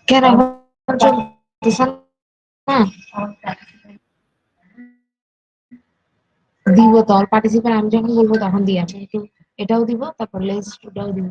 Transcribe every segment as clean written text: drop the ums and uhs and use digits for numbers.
কেন এখন চলতেছে না? দিব তো অল পার্টিসিপেন্ট আমি যখন বলবো তখন দিয়ে আমি একটু এটাও দিব তারপর লেস ওটাও দিব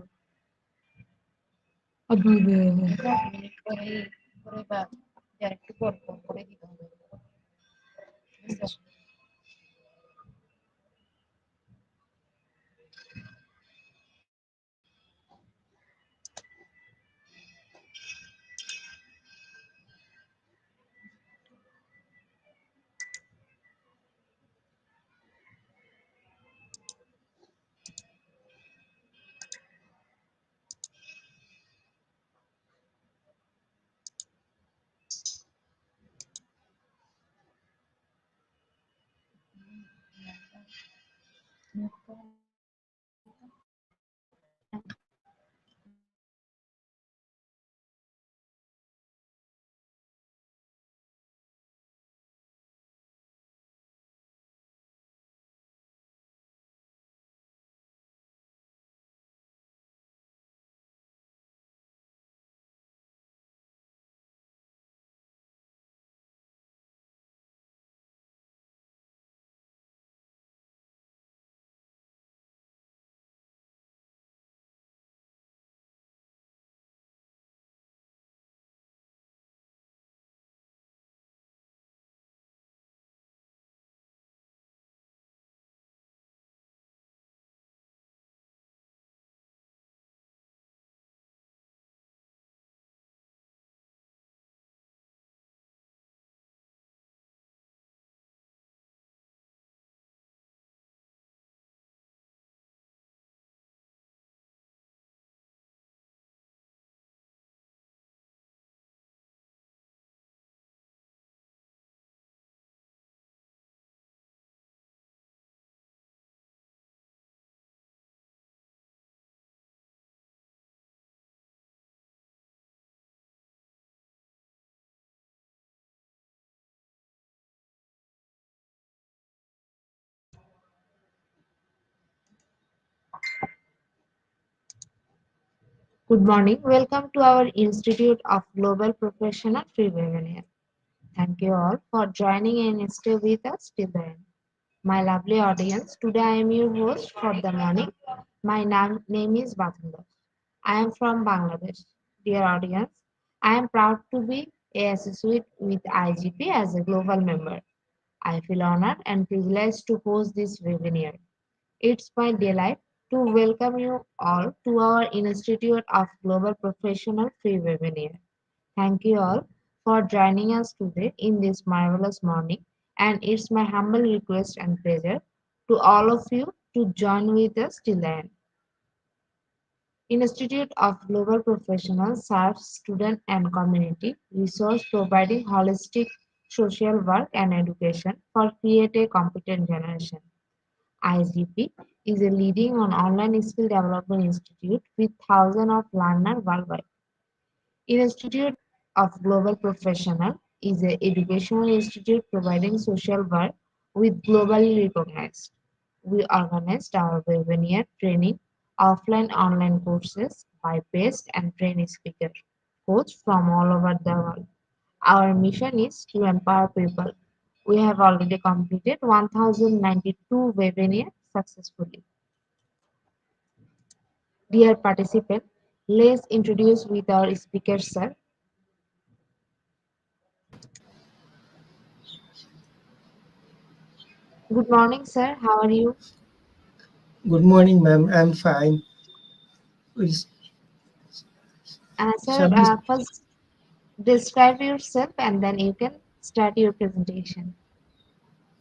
Good morning. Welcome to our Institute of Global Professional Free Webinar. Thank you all for joining and stay with us till the end. My lovely audience, today I am your host for the morning. My name is Batunda. I am from Bangladesh. Dear audience, I am proud to be a associate with IGP as a global member. I feel honored and privileged to host this webinar. It's my delight to welcome you all to our Institute of Global Professional Free Webinar. Thank you all for joining us today in this marvelous morning, and it's my humble request and pleasure to all of you to join with us till the end. Institute of Global Professionals serves student and community resource providing holistic social work and education for create a competent generation. IGP is a leading online skill development institute with thousands of learners worldwide. Institute of Global Professional is an educational institute providing social work with globally recognized. We organized our webinar training offline online courses by best and trained speaker coach from all over the world. Our mission is to empower people. We have already completed 1092 webinars successfully. Dear participant, let's introduce with our speaker, sir. Good morning, sir. How are you? Good morning, ma'am. I'm fine. Is- Sir, Shall we? first describe yourself and then you can start your presentation.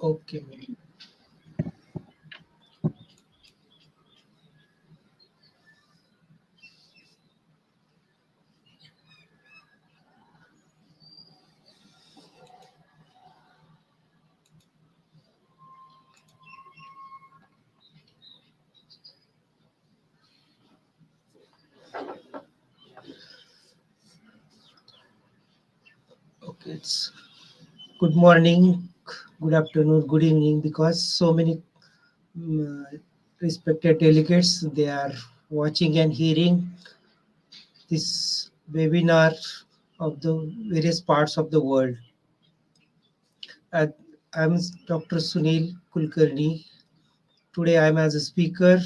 Okay, ma'am. Okay, it's good morning, good afternoon, good evening, because so many respected delegates they are watching and hearing this webinar of the various parts of the world. Uh, I'm Dr. Sunil Kulkarni. Today I'm as a speaker.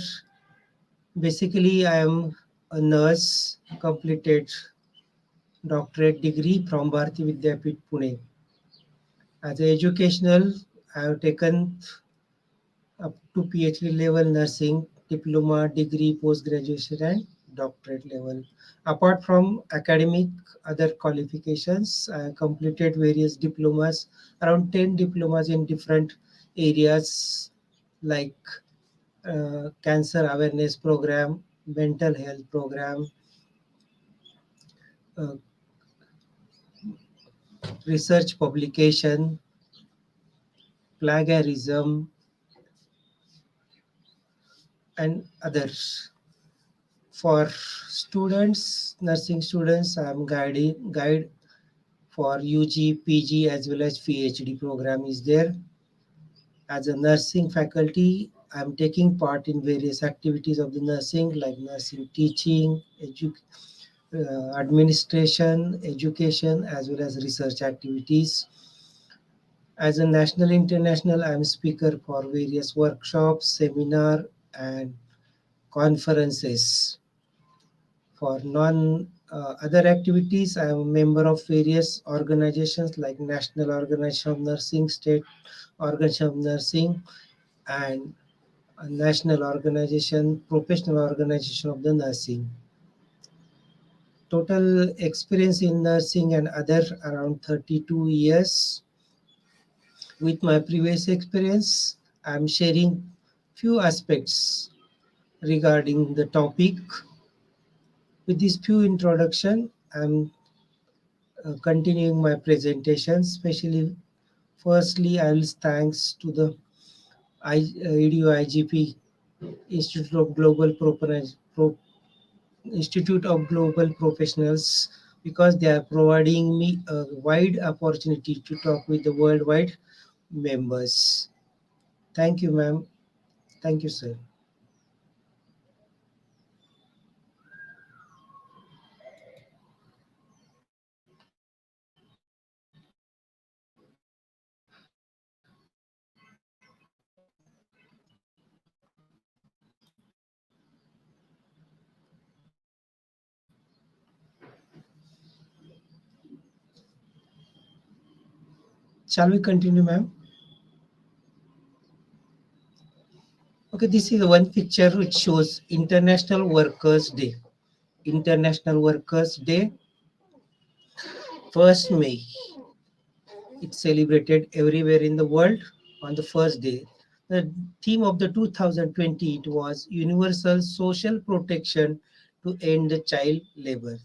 Basically, I am a nurse, completed doctorate degree from Bharati Vidyapit, Pune. As an educational, I have taken up to PhD level nursing, diploma, degree, post graduation, and doctorate level. Apart from academic other qualifications, I completed various diplomas, around 10 diplomas in different areas like cancer awareness program, mental health program, uh, research publication, plagiarism, and others. For students, nursing students, I am guide for UG, PG as well as PhD program is there. As a nursing faculty, I am taking part in various activities of the nursing like nursing teaching, administration, education as well as research activities. As a national international, I am speaker for various workshops, seminar and conferences. For non other activities, I am a member of various organizations like National Organization of Nursing, State Organization of Nursing, and a National Organization, Professional Organization of the Nursing. Total experience in nursing and other around 32 years. With my previous experience, I am sharing few aspects regarding the topic. With this few introduction, I am continuing my presentation, especially firstly, I will thanks to the EDU IGP Institute of Institute of Global Professionals because they are providing me a wide opportunity to talk with the worldwide members. Thank you, ma'am. Thank you, sir. Shall we continue, ma'am? Okay, this is one picture which shows International Workers' Day. International Workers' Day, 1st May. It's celebrated everywhere in the world on the first day. The theme of the 2020 it was universal social protection to end the child labor.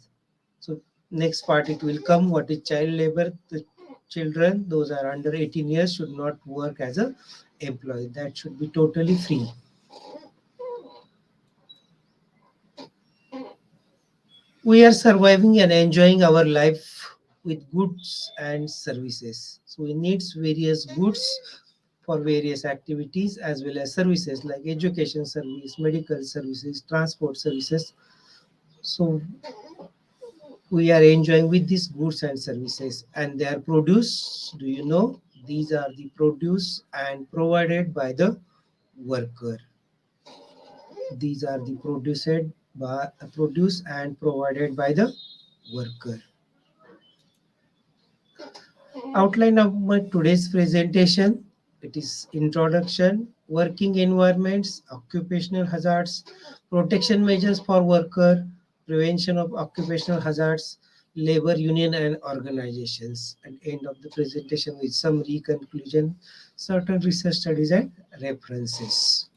So next part it will come. What is child labor? The children, those are under 18 years, should not work as a employee. That should be totally free. We are surviving and enjoying our life with goods and services. So we need various goods for various activities as well as services like education service, medical services, transport services. So we are enjoying with these goods and services and they are produced. Do you know? These are the produce and provided by the worker. These are the produced and provided by the worker. Outline of my today's presentation. It is introduction, working environments, occupational hazards, protection measures for worker, prevention of occupational hazards, labor union and organizations. And end of the presentation with summary, conclusion, certain research studies and references.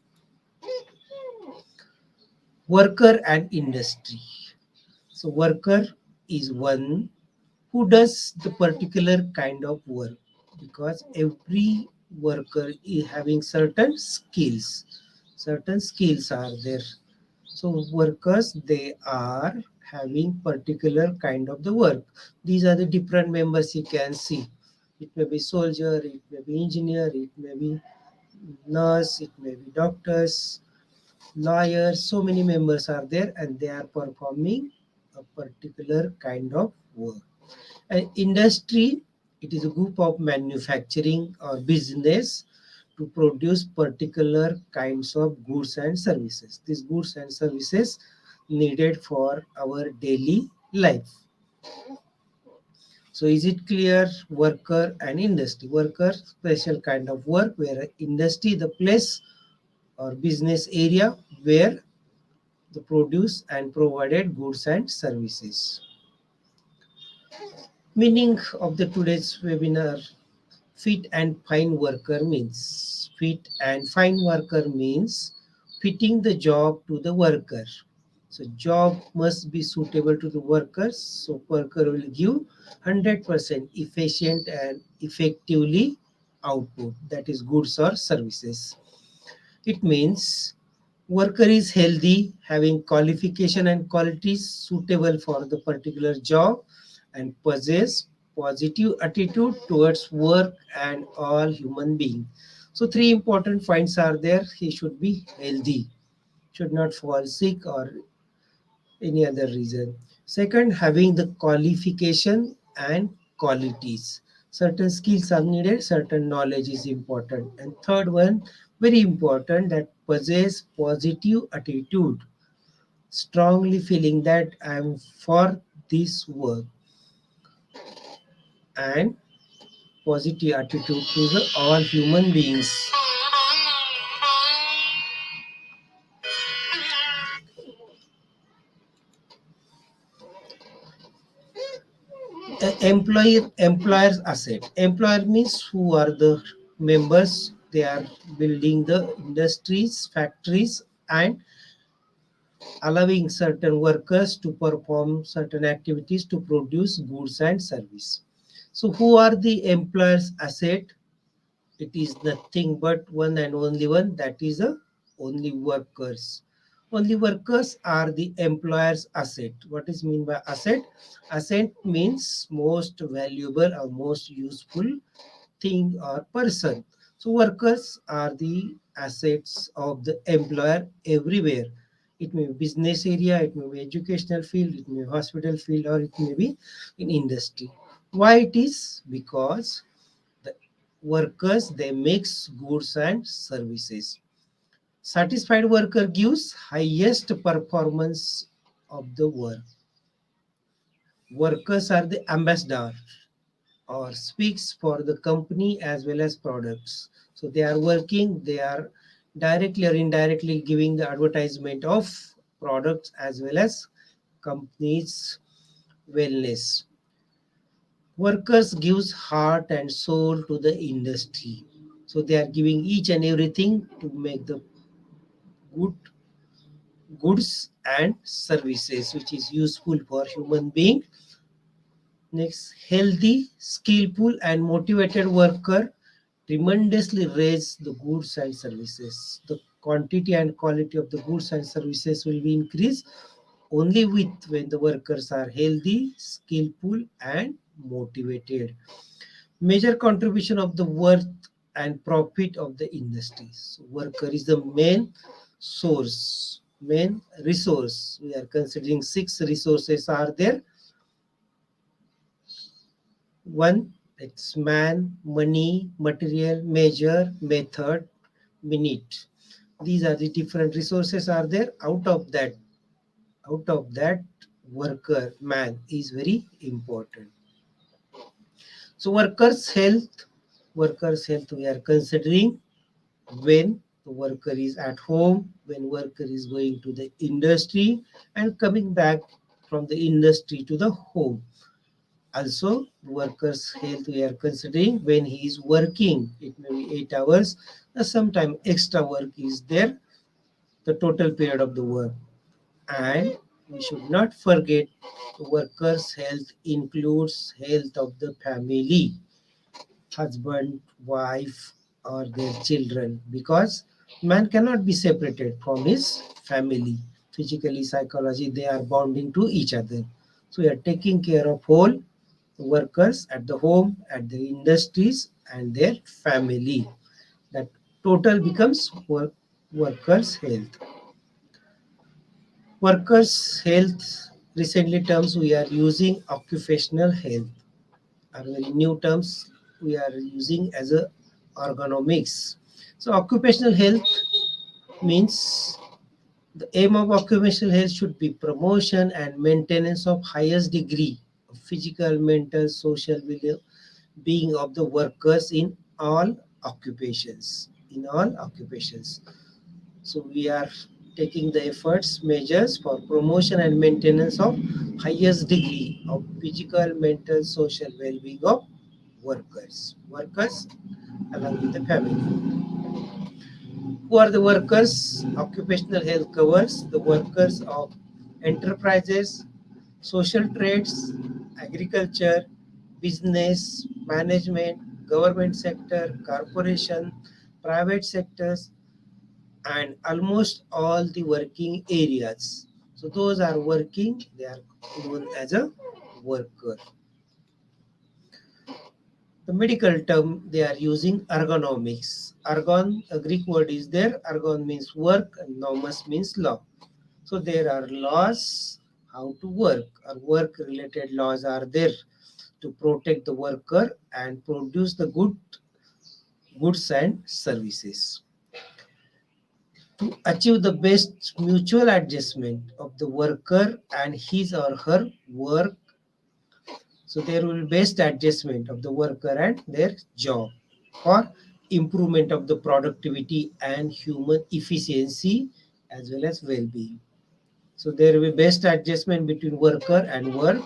Worker and industry. So worker is one who does the particular kind of work because every worker is having certain skills are there. So workers they are having particular kind of the work. These are the different members you can see. It may be soldier, it may be engineer, it may be nurse, it may be doctors, lawyers. So many members are there and they are performing a particular kind of work. An industry, it is a group of manufacturing or business to produce particular kinds of goods and services. These goods and services needed for our daily life. So is it clear? Worker and industry. Worker, special kind of work, where industry, the place or business area where the produce and provided goods and services. Meaning of the today's webinar: fit and fine worker means. Fit and fine worker means fitting the job to the worker. So job must be suitable to the workers. So worker will give 100% efficient and effectively output, that is goods or services. It means worker is healthy, having qualification and qualities suitable for the particular job, and possess positive attitude towards work and all human being. So three important points are there. He should be healthy, should not fall sick or any other reason. Second, having the qualification and qualities. Certain skills are needed, certain knowledge is important. And third one, very important, that possess positive attitude, strongly feeling that I am for this work, and positive attitude to the all human beings. Employer's asset. Employer means who are the members. They are building the industries, factories, and allowing certain workers to perform certain activities to produce goods and service. So who are the employer's asset? It is nothing but one and only one, that is the only workers. Only workers are the employer's asset. What is mean by asset? Asset means most valuable or most useful thing or person. So workers are the assets of the employer everywhere. It may be business area, it may be educational field, it may be hospital field, or it may be in industry. Why it is? Because the workers, they mix goods and services. Satisfied worker gives highest performance of the work. Workers are the ambassador or speaks for the company as well as products. So they are working, they are directly or indirectly giving the advertisement of products as well as companies' wellness. Workers gives heart and soul to the industry. So they are giving each and everything to make the good goods and services which is useful for human being. Next, healthy, skillful, and motivated worker tremendously raise the goods and services. The quantity and quality of the goods and services will be increased only with when the workers are healthy, skillful, and motivated. Major contribution of the worth and profit of the industry. So worker is the main source, main resource. We are considering six resources are there. One, it's man, money, material, measure, method, minute. These are the different resources are there. Out of that, worker, man is very important. So workers' health we are considering when the worker is at home, when worker is going to the industry and coming back from the industry to the home. Also, workers' health we are considering when he is working. It may be 8 hours, or sometime extra work is there, the total period of the work. And we should not forget the workers' health includes health of the family, husband, wife, or their children, because man cannot be separated from his family. Physically, psychology, they are bonding to each other. So we are taking care of whole workers at the home, at the industries, and their family. That total becomes workers' health. Workers' health Recently terms we are using occupational health, are very new terms we are using as a ergonomics. So occupational health means the aim of occupational health should be promotion and maintenance of highest degree of physical, mental, social being of the workers in all occupations. In all occupations. So we are taking the efforts, measures for promotion and maintenance of highest degree of physical, mental, social well-being of workers along with the family. Who are the workers? Occupational health covers the workers of enterprises, social trades, agriculture, business, management, government sector, corporation, private sectors, and almost all the working areas. So those are working, they are known as a worker. The medical term they are using ergonomics. Ergon, a Greek word is there. Ergon means work and nomos means law. So there are laws how to work, or work related laws are there to protect the worker and produce the goods and services. To achieve the best mutual adjustment of the worker and his or her work. So there will be best adjustment of the worker and their job for improvement of the productivity and human efficiency as well as well-being. So there will be best adjustment between worker and work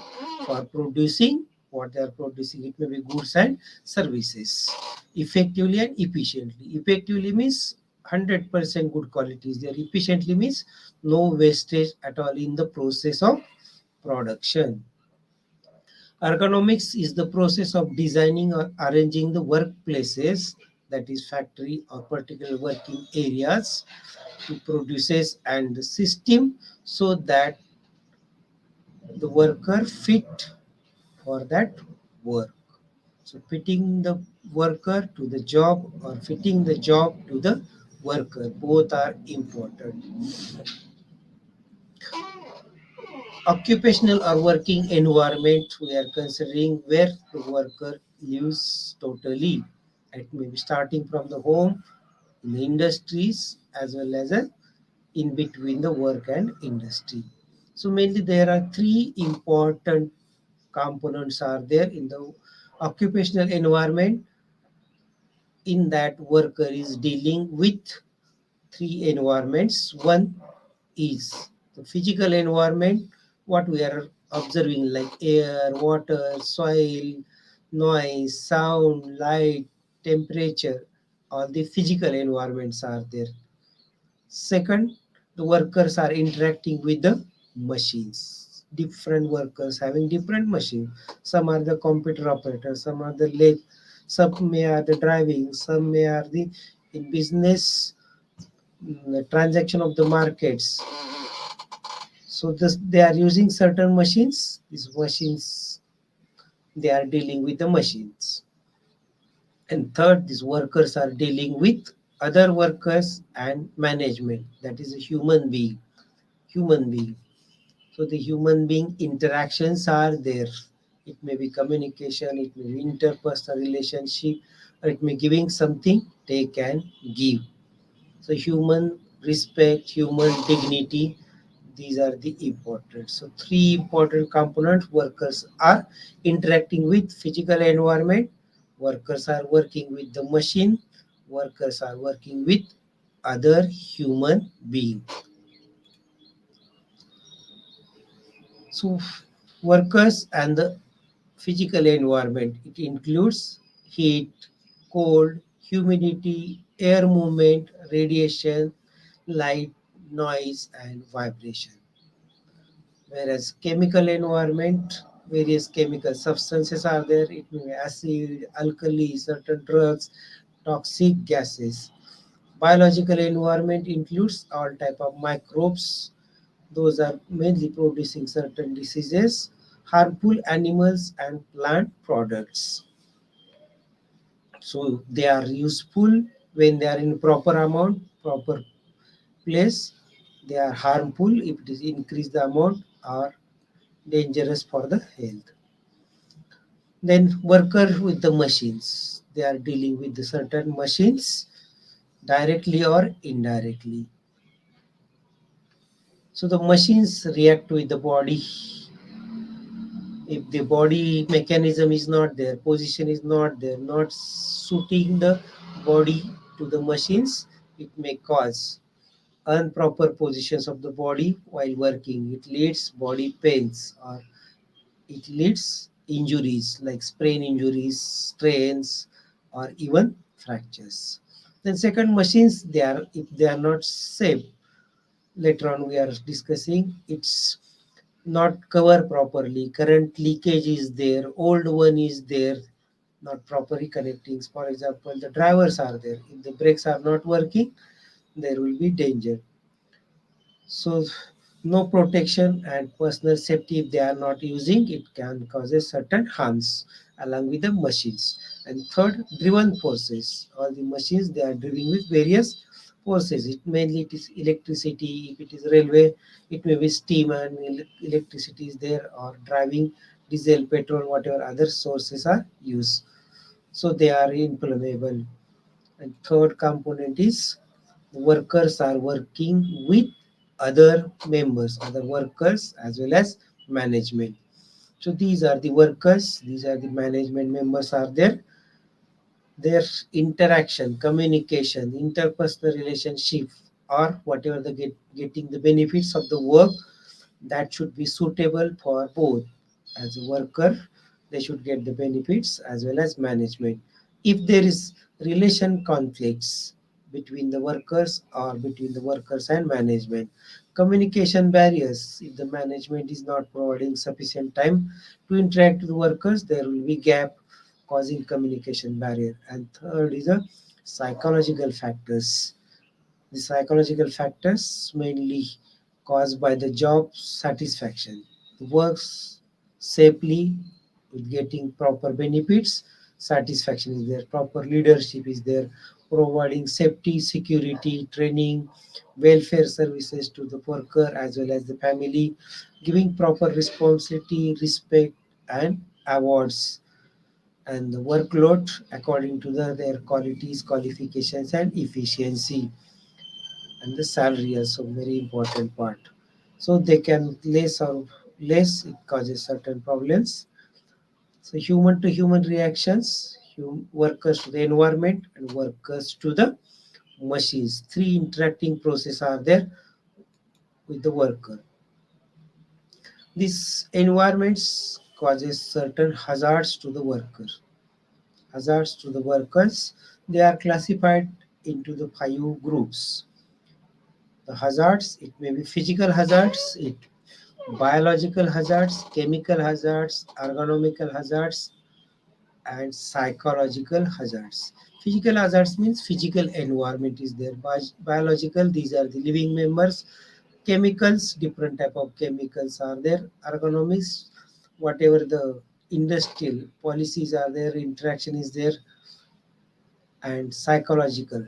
for producing what they are producing. It may be goods and services effectively and efficiently. Effectively means 100% good qualities. There efficiently means no wastage at all in the process of production. Ergonomics is the process of designing or arranging the workplaces, that is factory or particular working areas, to produces and the system so that the worker fit for that work. So fitting the worker to the job or fitting the job to the worker, both are important. Occupational or working environment we are considering where the worker lives totally. It may be starting from the home, in the industries, as well as in between the work and industry. So mainly there are three important components are there in the occupational environment. In that worker is dealing with three environments. One is the physical environment, what we are observing like air, water, soil, noise, sound, light, temperature, all the physical environments are there. Second, the workers are interacting with the machines. Different workers having different machines. Some are the computer operators, some are the lathe, some may are the driving, some may are the in business, the transaction of the markets. So this they are using certain machines. These machines they are dealing with the machines. And third, these workers are dealing with other workers and management. That is a human being. Human being. So the human being interactions are there. It may be communication, it may be interpersonal relationship, or it may giving something, take and give. So human respect, human dignity, these are the important. So three important components workers are interacting with physical environment, workers are working with the machine, workers are working with other human being. So workers and the physical environment, it includes heat, cold, humidity, air movement, radiation, light, noise, and vibration. Whereas chemical environment, various chemical substances are there. It may be acid, alkali, certain drugs, toxic gases. Biological environment includes all type of microbes. Those are mainly producing certain diseases, harmful animals and plant products. So they are useful when they are in proper amount, proper place. They are harmful if it is increase the amount or dangerous for the health. Then worker with the machines. They are dealing with the certain machines directly or indirectly. So the machines react with the body. If the body mechanism is not there, position is not there, not suiting the body to the machines, it may cause improper positions of the body while working. It leads body pains or it leads injuries like sprain injuries, strains, or even fractures. Then second, machines, they are, if they are not safe, later on we are discussing, it's not cover properly, current leakage is there, old one is there, not properly connecting. For example, the drivers are there, if the brakes are not working, there will be danger. So no protection and personal safety, if they are not using, it can cause a certain harms along with the machines. And third, driven forces. All the machines, they are driven with various forces. It mainly it is electricity. If it is railway, it may be steam and electricity is there, or driving diesel, petrol, whatever other sources are used. So they are inflammable. And third component is workers are working with other members, other workers as well as management. So these are the workers, these are the management members are there. Their interaction, communication, interpersonal relationship, or whatever the getting the benefits of the work, that should be suitable for both. As a worker, they should get the benefits as well as management. If there is relation conflicts between the workers or between the workers and management, communication barriers, if the management is not providing sufficient time to interact with workers, there will be gap causing communication barrier. And third is the psychological factors. The psychological factors mainly caused by the job satisfaction. Works safely with getting proper benefits, satisfaction is there, proper leadership is there, providing safety, security, training, welfare services to the worker as well as the family, giving proper responsibility, respect, and awards and the workload according to their qualities, qualifications, and efficiency, and the salary also very important part. So they can less or less, it causes certain problems. So human to human reactions, workers to the environment and workers to the machines. Three interacting process are there with the worker. These environments causes certain hazards to the worker. Hazards to the workers, they are classified into the 5 groups. The hazards, it may be physical hazards, it biological hazards, chemical hazards, ergonomical hazards, and psychological hazards. Physical hazards means physical environment is there. Biological, these are the living members. Chemicals, different type of chemicals are there. Ergonomics, whatever the industrial policies are there, interaction is there, and psychological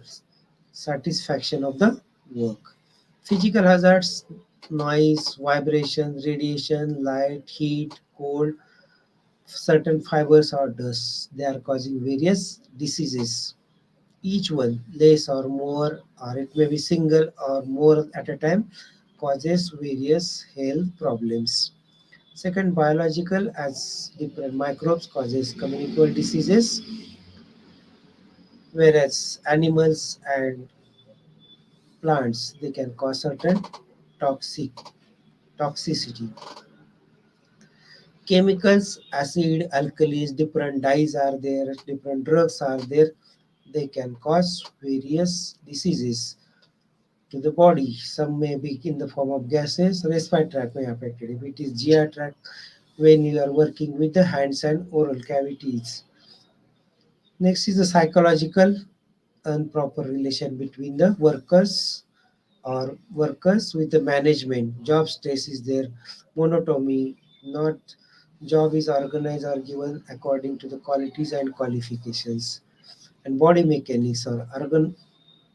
satisfaction of the work. Physical hazards, noise, vibration, radiation, light, heat, cold, certain fibers or dust. They are causing various diseases. Each one, less or more, or it may be single or more at a time, causes various health problems. Second, biological, as different microbes causes communicable diseases, whereas animals and plants, they can cause certain toxic toxicity. Chemicals, acid, alkalis, different dyes are there, different drugs are there. They can cause various diseases to the body. Some may be in the form of gases. Respiratory tract may affect it. If it is GI tract, when you are working with the hands and oral cavities. Next is the psychological improper relation between the workers or workers with the management. Job stress is there, monotony, not job is organized or given according to the qualities and qualifications. And body mechanics or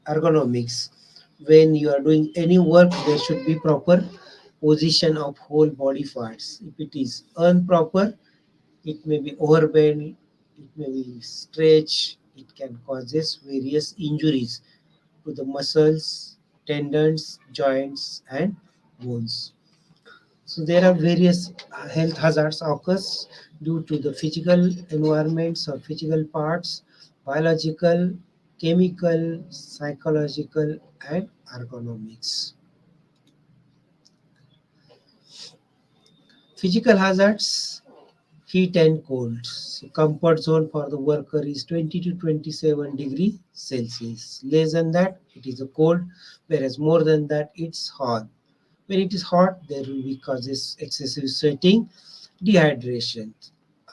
ergonomics. When you are doing any work, there should be proper position of whole body parts. If it is improper, it may be overbend, it may be stretch, it can causes various injuries to the muscles, tendons, joints, and bones. So there are various health hazards occurs due to the physical environments or physical parts, biological, chemical, psychological, and ergonomics. Physical hazards, heat and cold. So comfort zone for the worker is 20 to 27 degree Celsius. Less than that, it is a cold, whereas more than that, it's hot. When it is hot, there will be causes excessive sweating, dehydration.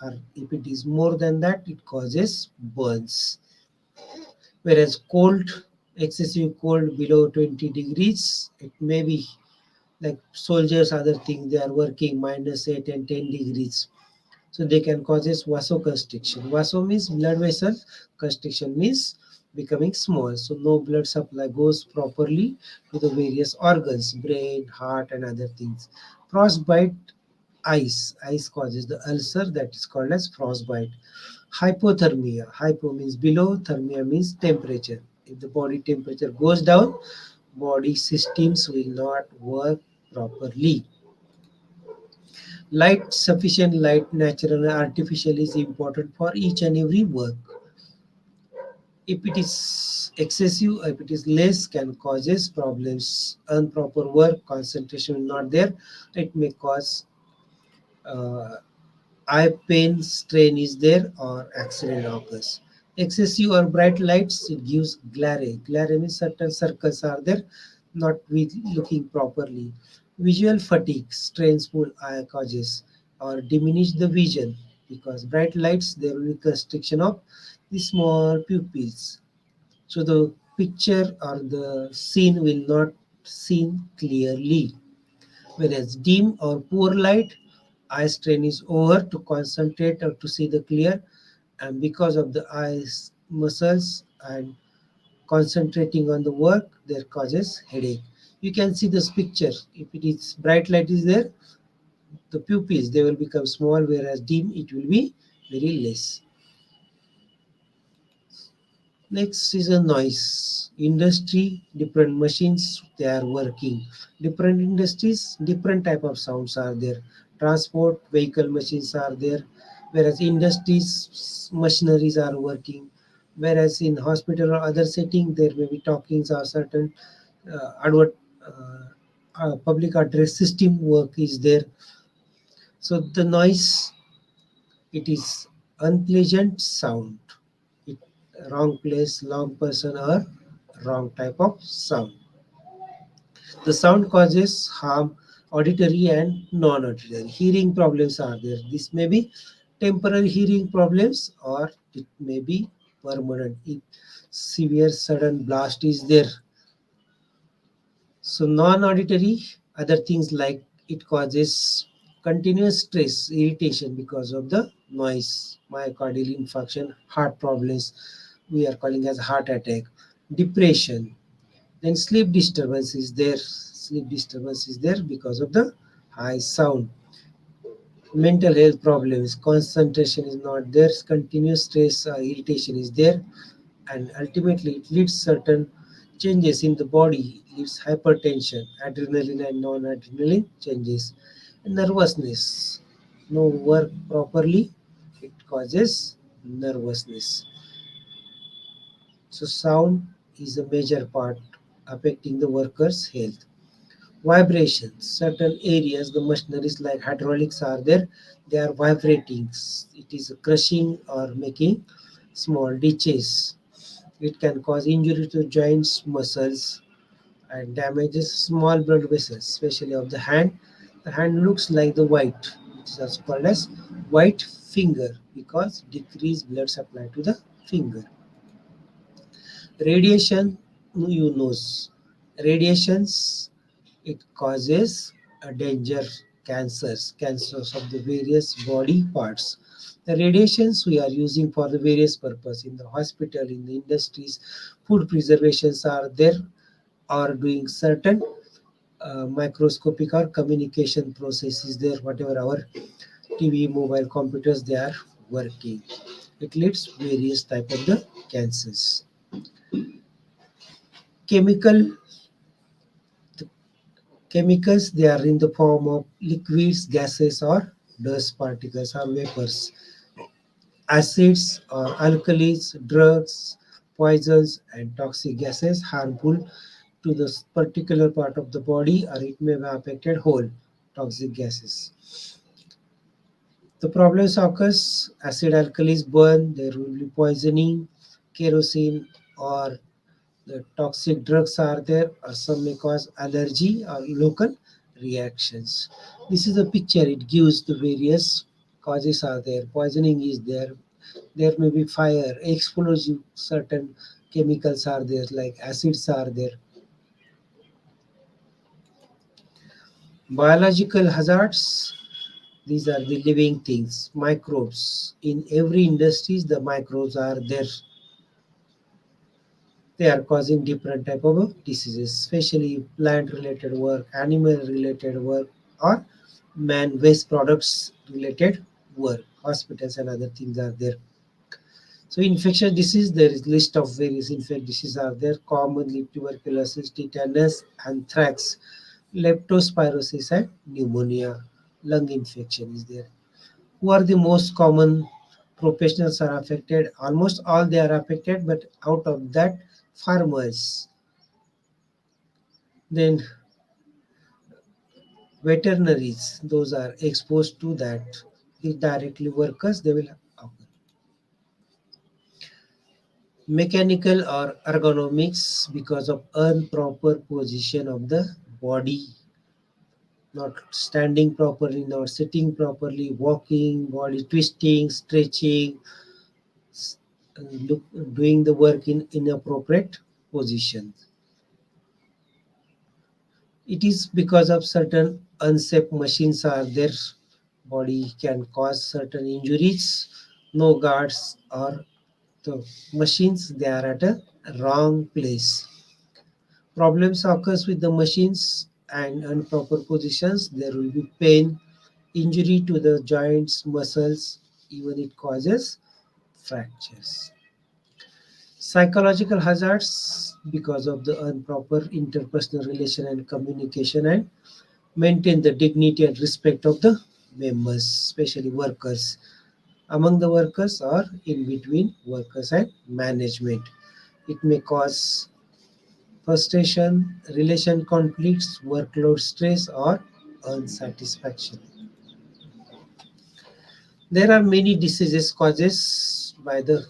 Or if it is more than that, it causes burns. Whereas cold, excessive cold below 20 degrees, it may be like soldiers, other things, they are working -8 and 10 degrees. So they can causes vasoconstriction. Vaso means blood vessel, constriction means becoming small. So no blood supply goes properly to the various organs, brain, heart, and other things. Frostbite, ice causes the ulcer, that is called as frostbite. Hypothermia, hypo means below, thermia means temperature. If the body temperature goes down, body systems will not work properly. Light, sufficient light, natural and artificial, is important for each and every work. If it is excessive, if it is less, can causes problems. Improper work, concentration is not there. It may cause uh, eye pain, strain is there, or accident occurs. Excessive or bright lights, it gives glare. Glare means certain circles are there, not with looking properly. Visual fatigue, strains full eye causes, or diminish the vision, because bright lights, there will be constriction of the small pupils. So the picture or the scene will not seen clearly. Whereas dim or poor light, eye strain is over to concentrate or to see the clear, and because of the eyes muscles and concentrating on the work, there causes headache. You can see this picture. If it is bright light is there, the pupils, they will become small, whereas dim it will be very less. Next is a noise. Industry, different machines, they are working. Different industries, different type of sounds are there. Transport, vehicle machines are there. Whereas industries, machineries are working. Whereas in hospital or other setting, there may be talkings or certain advert, public address system work is there. So the noise, it is unpleasant sound. It wrong place, wrong person, or wrong type of sound. The sound causes harm, auditory and non-auditory. Hearing problems are there. This may be temporary hearing problems, or it may be permanent. If severe sudden blast is there. So non-auditory, other things like it causes continuous stress, irritation because of the noise, myocardial infarction, heart problems, we are calling as heart attack, depression. Then sleep disturbance is there. Sleep disturbance is there because of the high sound. Mental health problems, concentration is not there, continuous stress, irritation is there, and ultimately it leads certain changes in the body, leads hypertension, adrenaline and non-adrenaline changes, nervousness, no work properly, it causes nervousness. So sound is a major part affecting the worker's health. Vibrations, certain areas, the machineries like hydraulics are there, they are vibrating, it is crushing or making small ditches. It can cause injury to joints, muscles, and damages small blood vessels, especially of the hand. The hand looks like the white, which is also called as white finger, because decreased blood supply to the finger. Radiation, you knows. Radiations, it causes a danger, cancers of the various body parts. The radiations we are using for the various purpose in the hospital, in the industries, food preservations are there, or doing certain microscopic or communication process is there, whatever our TV, mobile, computers, they are working. It leads various type of the cancers. Chemical the chemicals, they are in the form of liquids, gases, or dust particles or vapors. Acids or alkalis, drugs, poisons, and toxic gases harmful to this particular part of the body, or it may have affected whole toxic gases. The problems occurs: acid alkalis burn, there will be poisoning, kerosene or the toxic drugs are there, or some may cause allergy or local reactions. This is a picture, it gives the various causes are there. Poisoning is there, there may be fire, explosive, certain chemicals are there, like acids are there. Biological hazards, these are the living things, microbes. In every industries, the microbes are there. They are causing different type of diseases, especially plant-related work, animal-related work, or man waste products related work. Hospitals and other things are there. So infectious disease, there is list of various infectious diseases are there. Commonly tuberculosis, tetanus, anthrax, leptospirosis, and pneumonia. Lung infection is there. Who are the most common professionals are affected? Almost all they are affected, but out of that, farmers, then veterinaries, those are exposed to that. The directly workers, they will occur. Mechanical or ergonomics, because of improper position of the body, not standing properly, not sitting properly, walking, body twisting, stretching, s- look, doing the work in inappropriate position. It is because of certain unsafe machines are there. Body can cause certain injuries. No guards or the machines, they are at a wrong place. Problems occurs with the machines and improper positions. There will be pain, injury to the joints, muscles, even it causes fractures. Psychological hazards, because of the improper interpersonal relation and communication, and maintain the dignity and respect of the members, especially workers, among the workers or in between workers and management. It may cause frustration, relation conflicts, workload stress, or unsatisfaction. There are many diseases causes by the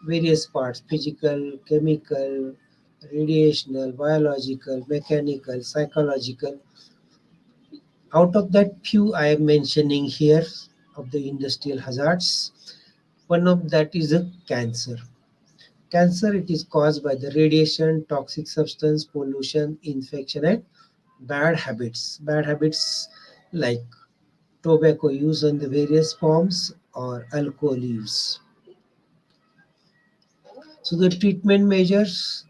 various parts: physical, chemical, radiational, biological, mechanical, psychological. Out of that few I am mentioning here of the industrial hazards, one of that is a cancer. Cancer, it is caused by the radiation, toxic substance, pollution, infection, and bad habits. Bad habits like tobacco use in the various forms or alcohol use. So the treatment measures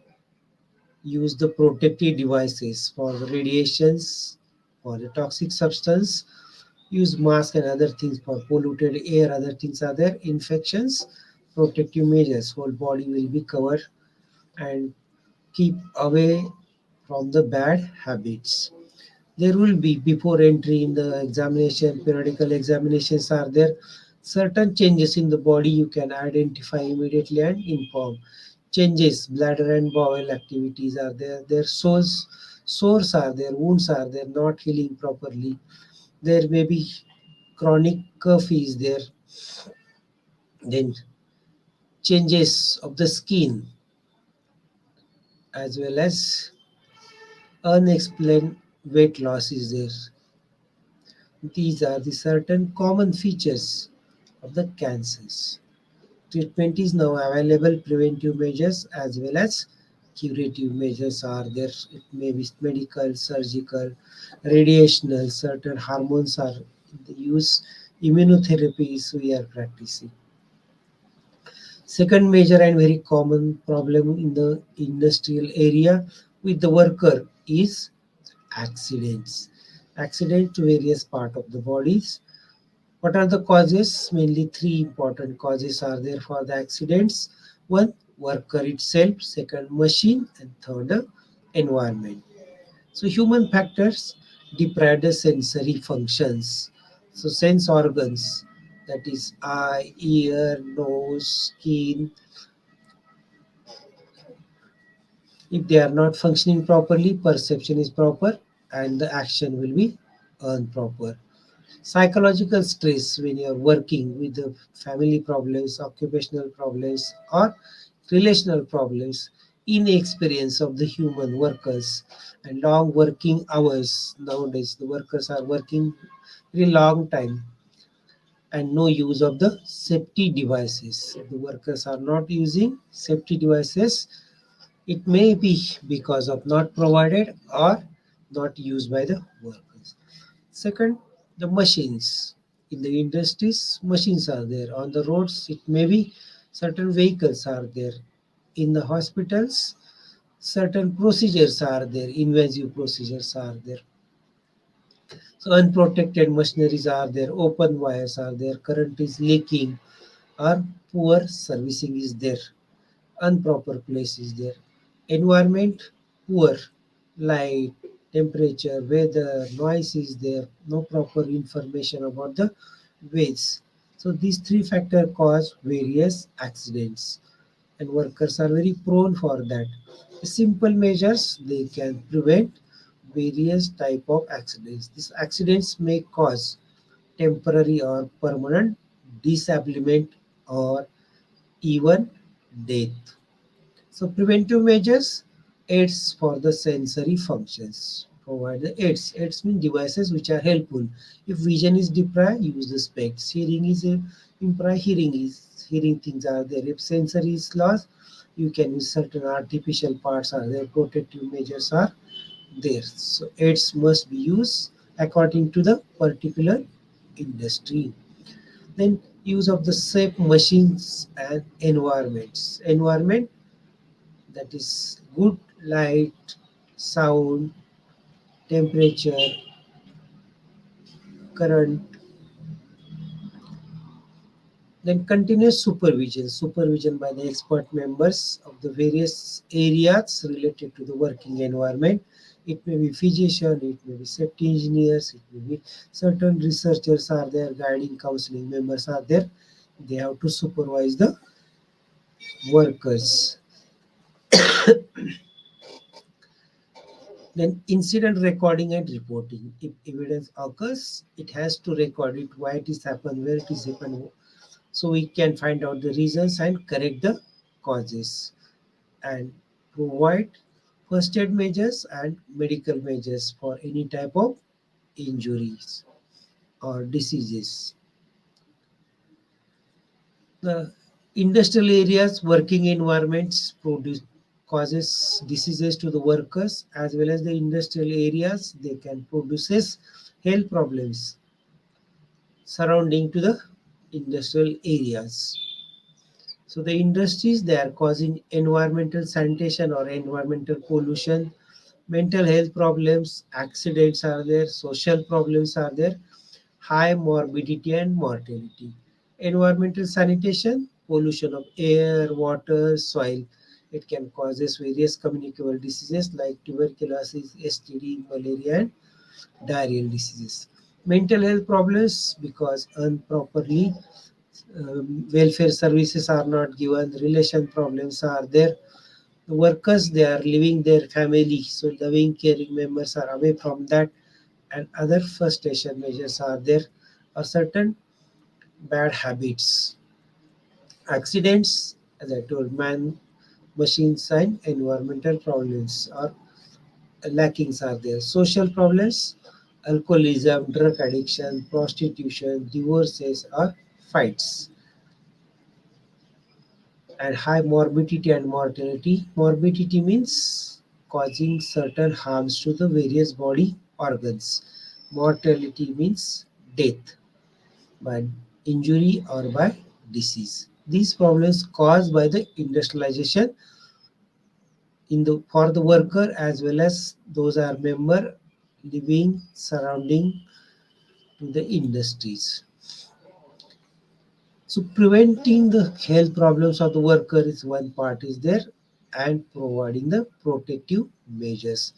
use the protective devices for the radiations, for the toxic substance, use mask and other things for polluted air, other things are there, infections, protective measures, whole body will be covered and keep away from the bad habits. There will be before entry in the examination, periodical examinations are there. Certain changes in the body you can identify immediately and inform. Changes, bladder and bowel activities are there. Their sores are there, wounds are there, not healing properly. There may be chronic cough is there. Then changes of the skin as well as unexplained weight loss is there. These are the certain common features of the cancers. Treatment is now available, preventive measures as well as curative measures are there. It may be medical, surgical, radiational, certain hormones are in use, immunotherapies we are practicing. Second major and very common problem in the industrial area with the worker is accidents. Accident to various part of the bodies. What are the causes? Mainly three important causes are there for the accidents. One, worker itself. Second, machine. And third, environment. So human factors deprive the sensory functions. So sense organs, that is eye, ear, nose, skin, if they are not functioning properly, perception is proper and the action will be improper. Psychological stress when you are working with the family problems, occupational problems, or relational problems, inexperience of the human workers, and long working hours. Nowadays, the workers are working very long time and no use of the safety devices. The workers are not using safety devices. It may be because of not provided or not used by the workers. Second, the machines. In the industries, machines are there. On the roads, it may be certain vehicles are there. In the hospitals, certain procedures are there, invasive procedures are there. So unprotected machineries are there, open wires are there, current is leaking, or poor servicing is there, improper place is there. Environment, poor, light, temperature, weather, noise is there, no proper information about the ways. So these three factors cause various accidents and workers are very prone for that. Simple measures they can prevent various type of accidents. These accidents may cause temporary or permanent disablement or even death. So preventive measures aids for the sensory functions. Provide the aids. Aids mean devices which are helpful. If vision is deprived, use the specs. Hearing is impaired, hearing things are there. If sensory is lost, you can use certain artificial parts are there. Protective measures are there. So aids must be used according to the particular industry. Then use of the safe machines and environments. Environment, that is good light, sound, temperature, current. Then continuous supervision, supervision by the expert members of the various areas related to the working environment. It may be physician, it may be safety engineers, it may be certain researchers are there, guiding counseling members are there. They have to supervise the workers. Then incident recording and reporting. If evidence occurs, it has to record it, why it is happened, where it is happened, so we can find out the reasons and correct the causes and provide first aid measures and medical measures for any type of injuries or diseases. The industrial areas, working environments produce causes diseases to the workers, as well as the industrial areas they can produces health problems surrounding to the industrial areas. So the industries they are causing environmental sanitation or environmental pollution, mental health problems, accidents are there, social problems are there, high morbidity and mortality. Environmental sanitation, pollution of air, water, soil. It can causes various communicable diseases like tuberculosis, STD, malaria, and diarrheal diseases. Mental health problems because improperly welfare services are not given, relation problems are there. The workers they are leaving their family, so loving caring members are away from that, and other frustration measures are there, or certain bad habits. Accidents, as I told, man, machines, and environmental problems or lackings are there. Social problems, alcoholism, drug addiction, prostitution, divorces, or fights. And high morbidity and mortality. Morbidity means causing certain harms to the various body organs. Mortality means death by injury or by disease. These problems caused by the industrialization in the for the worker as well as those are member living surrounding to the industries. So preventing the health problems of the worker is one part is there, and providing the protective measures.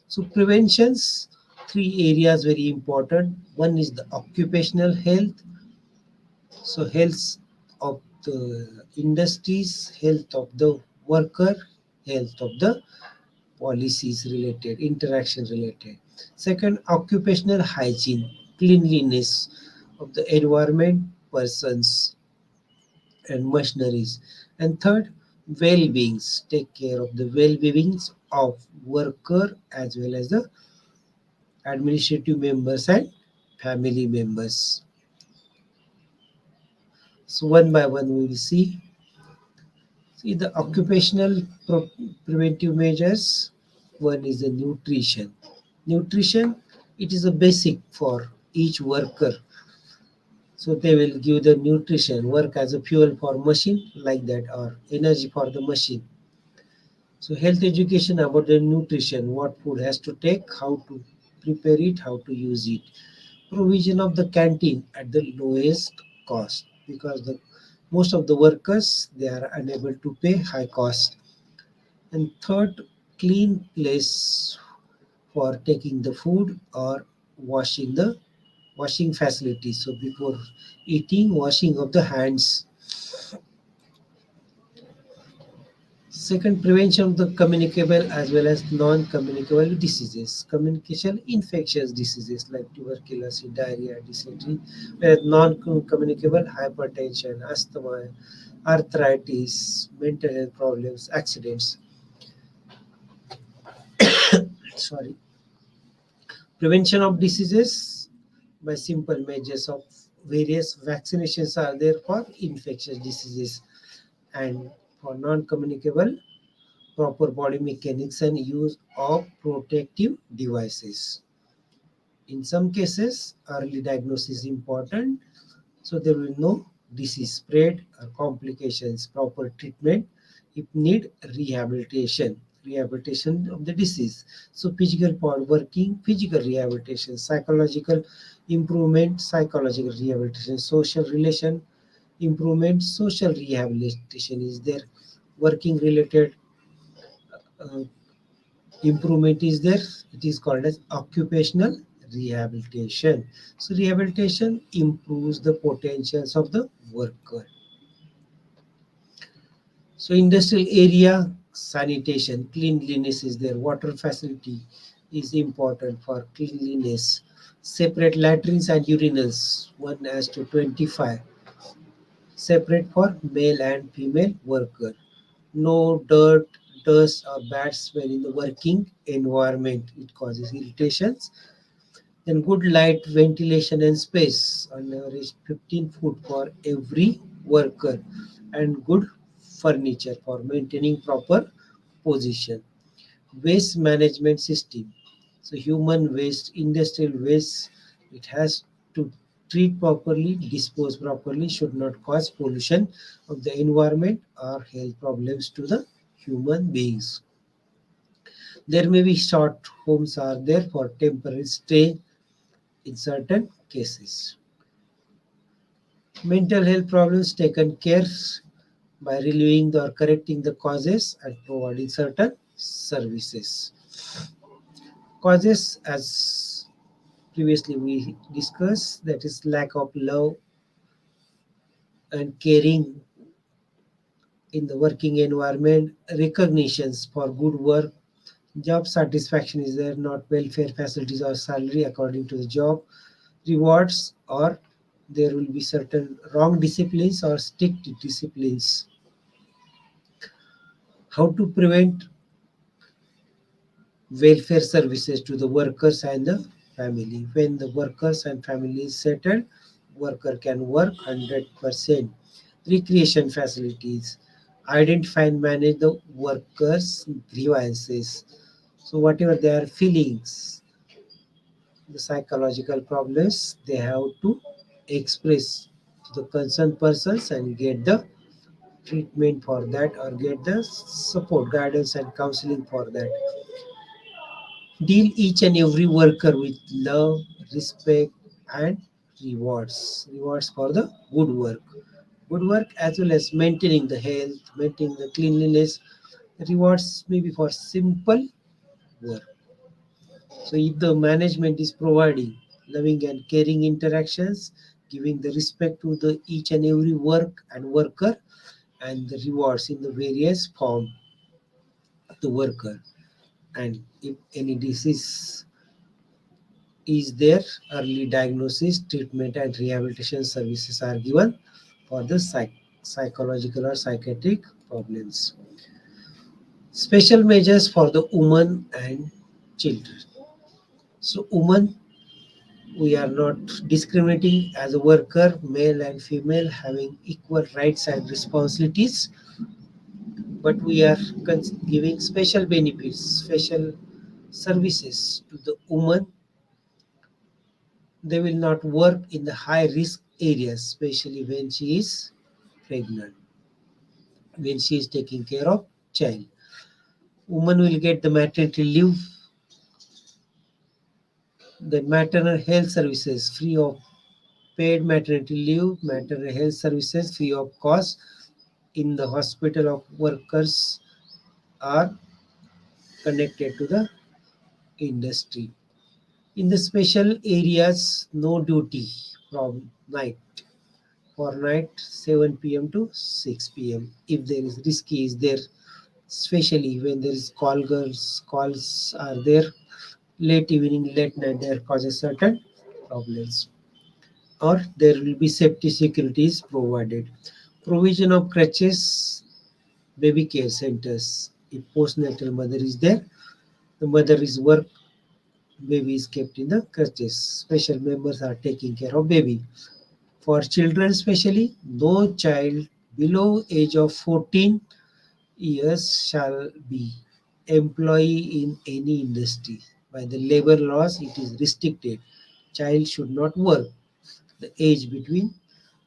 So preventions, three areas very important. One is the occupational health, so health of the industries, health of the worker, health of the policies related, interaction related. Second, occupational hygiene, cleanliness of the environment, persons and machineries. And third, well-beings, take care of the well-beings of worker as well as the administrative members and family members. So one by one we will see the occupational preventive measures. One is the nutrition. Nutrition, it is a basic for each worker. So they will give the nutrition, work as a fuel for machine like that, or energy for the machine. So health education about the nutrition, what food has to take, how to prepare it, how to use it. Provision of the canteen at the lowest cost, because the most of the workers they are unable to pay high cost. And third, clean place for taking the food or washing facilities. So before eating, washing of the hands. Second, prevention of the communicable as well as non-communicable diseases. Communication infectious diseases like tuberculosis, diarrhea, dysentery, whereas non-communicable hypertension, asthma, arthritis, mental health problems, accidents. Sorry. Prevention of diseases by simple measures of various vaccinations are there for infectious diseases, and for non-communicable, proper body mechanics and use of protective devices. In some cases, early diagnosis is important, so there will no disease spread or complications, proper treatment if need rehabilitation of the disease. So physical part working, physical rehabilitation, psychological improvement, psychological rehabilitation, social relation improvement, social rehabilitation is there, working related uh, improvement is there. It is called as occupational rehabilitation. So rehabilitation improves the potentials of the worker. So industrial area sanitation, cleanliness is there. Water facility is important for cleanliness. Separate latrines and urinals, 1 as to 25, separate for male and female worker. No dirt, dust or bad smell in the working environment. It causes irritations. Then good light, ventilation and space, on average 15 foot for every worker, and good furniture for maintaining proper position. Waste management system. So human waste, industrial waste, it has to treat properly, dispose properly, should not cause pollution of the environment or health problems to the human beings. There may be short homes are there for temporary stay in certain cases. Mental health problems taken care by relieving or correcting the causes and providing certain services. Causes, as previously we discussed, that is lack of love and caring in the working environment, recognitions for good work, job satisfaction is there, not welfare facilities or salary according to the job, rewards, or there will be certain wrong disciplines or strict disciplines. How to prevent welfare services to the workers and the family. When the workers and family is settled, worker can work 100%. Recreation facilities. Identify and manage the workers' grievances. So whatever their feelings, the psychological problems, they have to express to the concerned persons and get the treatment for that, or get the support, guidance and counseling for that. Deal each and every worker with love, respect, and rewards for the good work as well as maintaining the health, maintaining the cleanliness. Rewards maybe for simple work. So if the management is providing loving and caring interactions, giving the respect to the each and every work and worker, and the rewards in the various form of the worker, and if any disease is there, early diagnosis, treatment, and rehabilitation services are given for the psychological or psychiatric problems. Special measures for the women and children. So, women, we are not discriminating as a worker, male and female having equal rights and responsibilities, but we are giving special benefits, special services to the woman. They will not work in the high risk areas, especially when she is pregnant, when she is taking care of child. Woman will get the maternity leave, the maternal health services free of paid maternity leave, maternal health services free of cost in the hospital of workers are connected to the industry. In the special areas, no duty from night for night 7 p.m. to 6 p.m. If there is risky is there, especially when there is calls are there, late evening, late night, there causes certain problems. Or there will be safety securities provided. Provision of crutches, baby care centers. If postnatal mother is there, the mother is work, baby is kept in the crutches. Special members are taking care of baby. For children especially, no child below age of 14 years shall be employee in any industry. By the labor laws, it is restricted. Child should not work the age between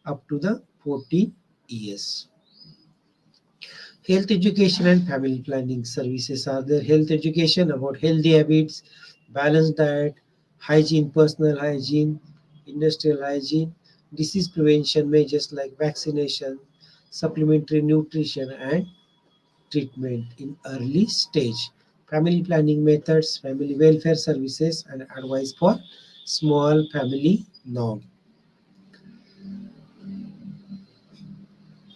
up to the 14 years. Health education and family planning services are there. Health education about healthy habits, balanced diet, hygiene, personal hygiene, industrial hygiene, disease prevention measures like vaccination, supplementary nutrition, and treatment in early stage. Family planning methods, family welfare services, and advice for small family norm.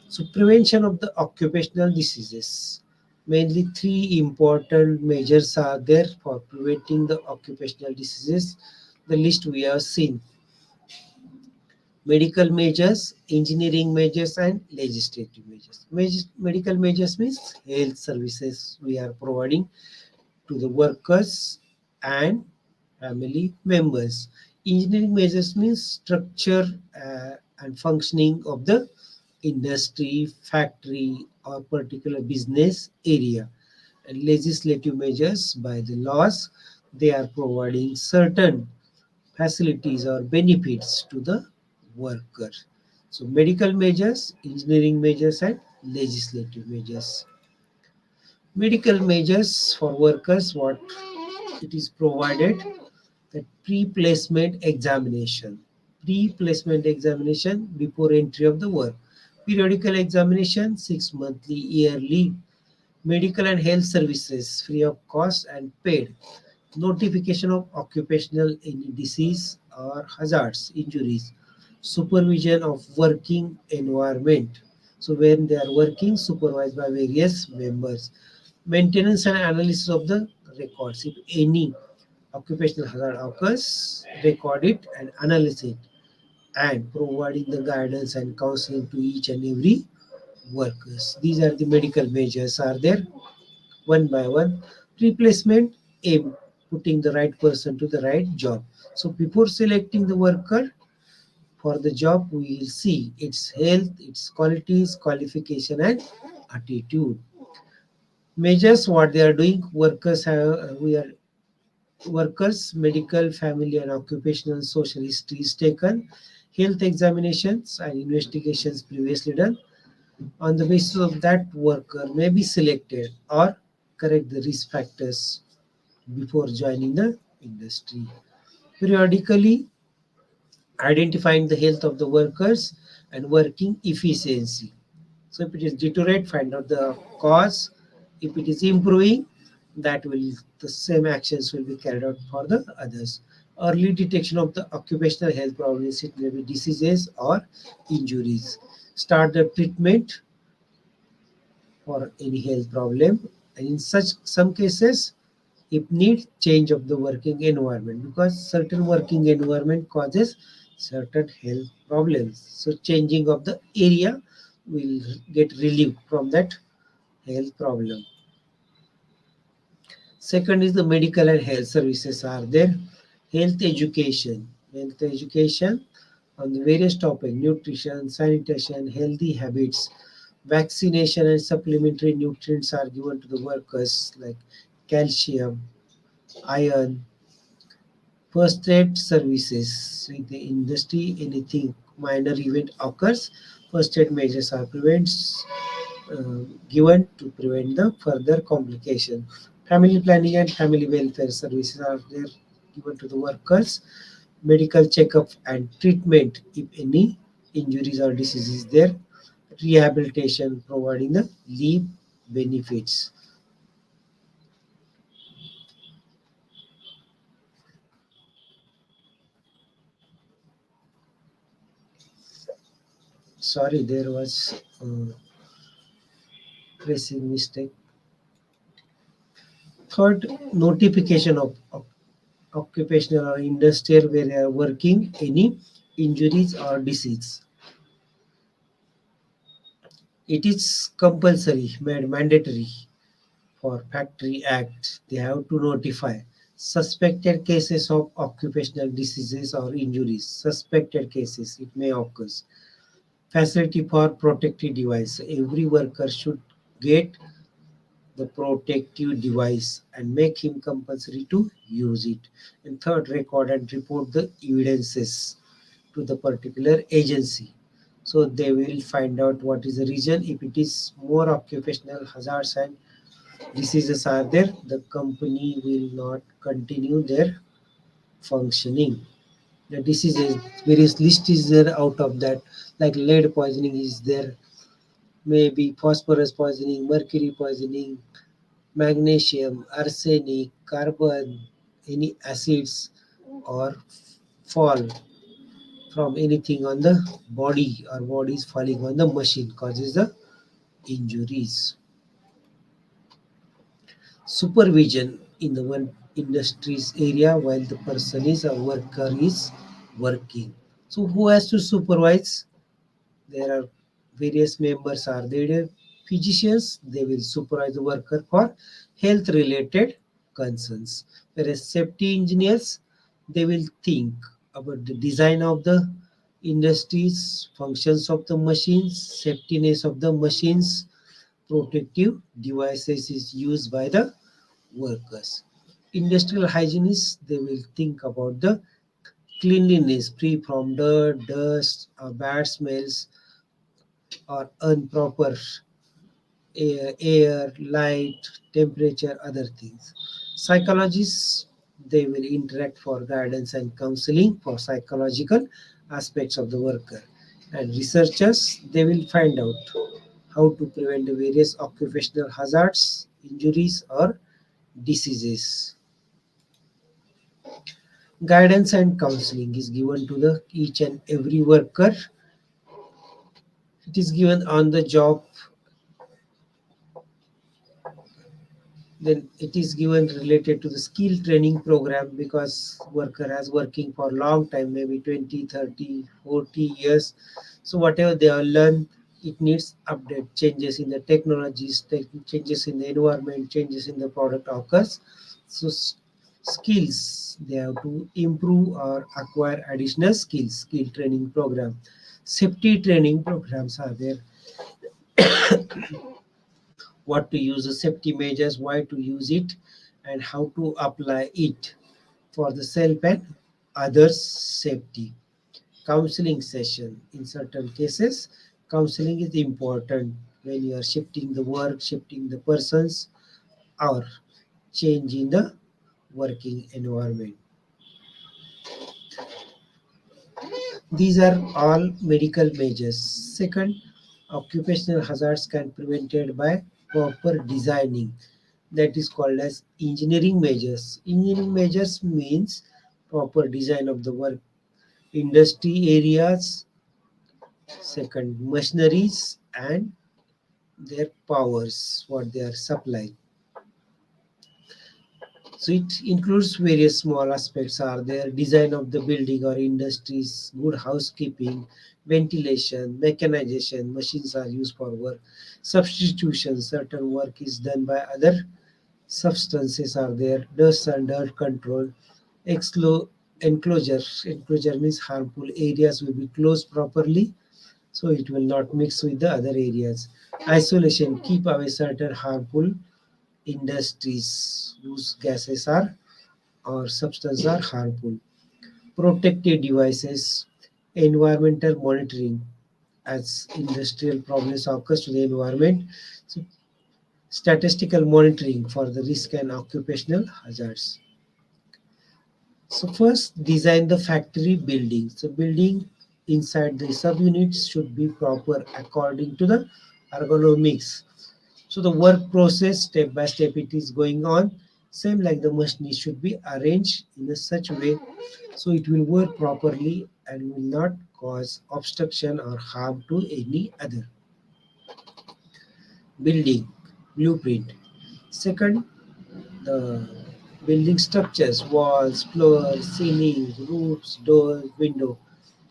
So prevention of the occupational diseases. Mainly three important measures are there for preventing the occupational diseases. The list we have seen: medical measures, engineering measures, and legislative measures. Medical measures means health services we are providing to the workers and family members. Engineering measures means structure and functioning of the industry, factory, or particular business area. And legislative measures by the laws, they are providing certain facilities or benefits to the worker. So medical measures, engineering measures, and legislative measures. Medical measures for workers, what it is provided, that pre-placement examination. Pre-placement examination before entry of the work. Periodical examination, 6 monthly, yearly. Medical and health services free of cost and paid. Notification of occupational any disease or hazards, injuries. Supervision of working environment. So when they are working, supervised by various members. Maintenance and analysis of the records. If any occupational hazard occurs, record it and analyze it, and providing the guidance and counseling to each and every workers. These are the medical measures are there one by one. Replacement aim, putting the right person to the right job. So before selecting the worker for the job, we will see its health, its qualities, qualification, and attitude. Measures what they are doing, workers have we are workers medical, family, and occupational social history is taken, health examinations and investigations previously done. On the basis of that, worker may be selected or correct the risk factors before joining the industry. Periodically identifying the health of the workers and working efficiency. So if it is deteriorate, find out the cause. If it is improving, that will the same actions will be carried out for the others. Early detection of the occupational health problems, it may be diseases or injuries. Start the treatment for any health problem, and in such some cases, if need change of the working environment, because certain working environment causes certain health problems. So changing of the area will get relief from that health problem. Second is the medical and health services are there. Health education on the various topics: nutrition, sanitation, healthy habits, vaccination and supplementary nutrients are given to the workers like calcium, iron. First aid services in the industry, anything minor event occurs, first aid measures are given to prevent the further complication. Family planning and family welfare services are there given to the workers. Medical checkup and treatment if any injuries or disease is there. Rehabilitation providing the leave benefits. Sorry, there was pressing mistake. Third, notification of occupational or industrial where they are working, any injuries or disease. It is compulsory, made mandatory for Factory Act. They have to notify suspected cases of occupational diseases or injuries. Suspected cases, it may occur. Facility for protective device. Every worker should get the protective device and make him compulsory to use it. And third, record and report the evidences to the particular agency. So they will find out what is the reason. If it is more occupational hazards and diseases are there, the company will not continue their functioning. The diseases, various list is there out of that, like lead poisoning is there, maybe phosphorus poisoning, mercury poisoning, magnesium, arsenic, carbon, any acids or fall from anything on the body or bodies falling on the machine causes the injuries. Supervision in the one industries area while the person is a worker is working. So who has to supervise? There are various members are there. Physicians, they will supervise the worker for health related concerns. Whereas safety engineers, they will think about the design of the industries, functions of the machines, safetiness of the machines, protective devices is used by the workers. Industrial hygienists, they will think about the cleanliness free from dirt, dust, or bad smells or improper air, light, temperature, other things. Psychologists, they will interact for guidance and counseling for psychological aspects of the worker. And researchers, they will find out how to prevent the various occupational hazards, injuries, or diseases. Guidance and counseling is given to the each and every worker. It is given on the job, then it is given related to the skill training program because worker has working for long time, maybe 20, 30, 40 years. So whatever they are learn, it needs update, changes in the technologies, changes in the environment, changes in the product occurs. So skills, they have to improve or acquire additional skills. Skill training program, safety training programs are there, what to use the safety measures, why to use it, and how to apply it for the self and others safety. Counseling session, in certain cases counseling is important when you are shifting the work, shifting the persons, or changing the working environment. These are all medical measures. Second, occupational hazards can be prevented by proper designing. That is called as engineering measures. Engineering measures means proper design of the work industry areas, second machineries and their powers, what they are supplying. So it includes various small aspects are there design of the building or industries, good housekeeping, ventilation, mechanization, machines are used for work, substitution, certain work is done by other substances are there, dust and dirt control, exclo- enclosure. Enclosure means harmful areas will be closed properly so it will not mix with the other areas. Isolation, keep away certain harmful industries whose gases are or substances are harmful. Protective devices, environmental monitoring as industrial problems occurs to the environment. So statistical monitoring for the risk and occupational hazards. So first design the factory building. So building inside the subunits should be proper according to the ergonomics. So the work process step by step it is going on. Same like the machine should be arranged in a such way so it will work properly and will not cause obstruction or harm to any other building blueprint. Second, the building structures, walls, floors, ceilings, roofs, doors, window.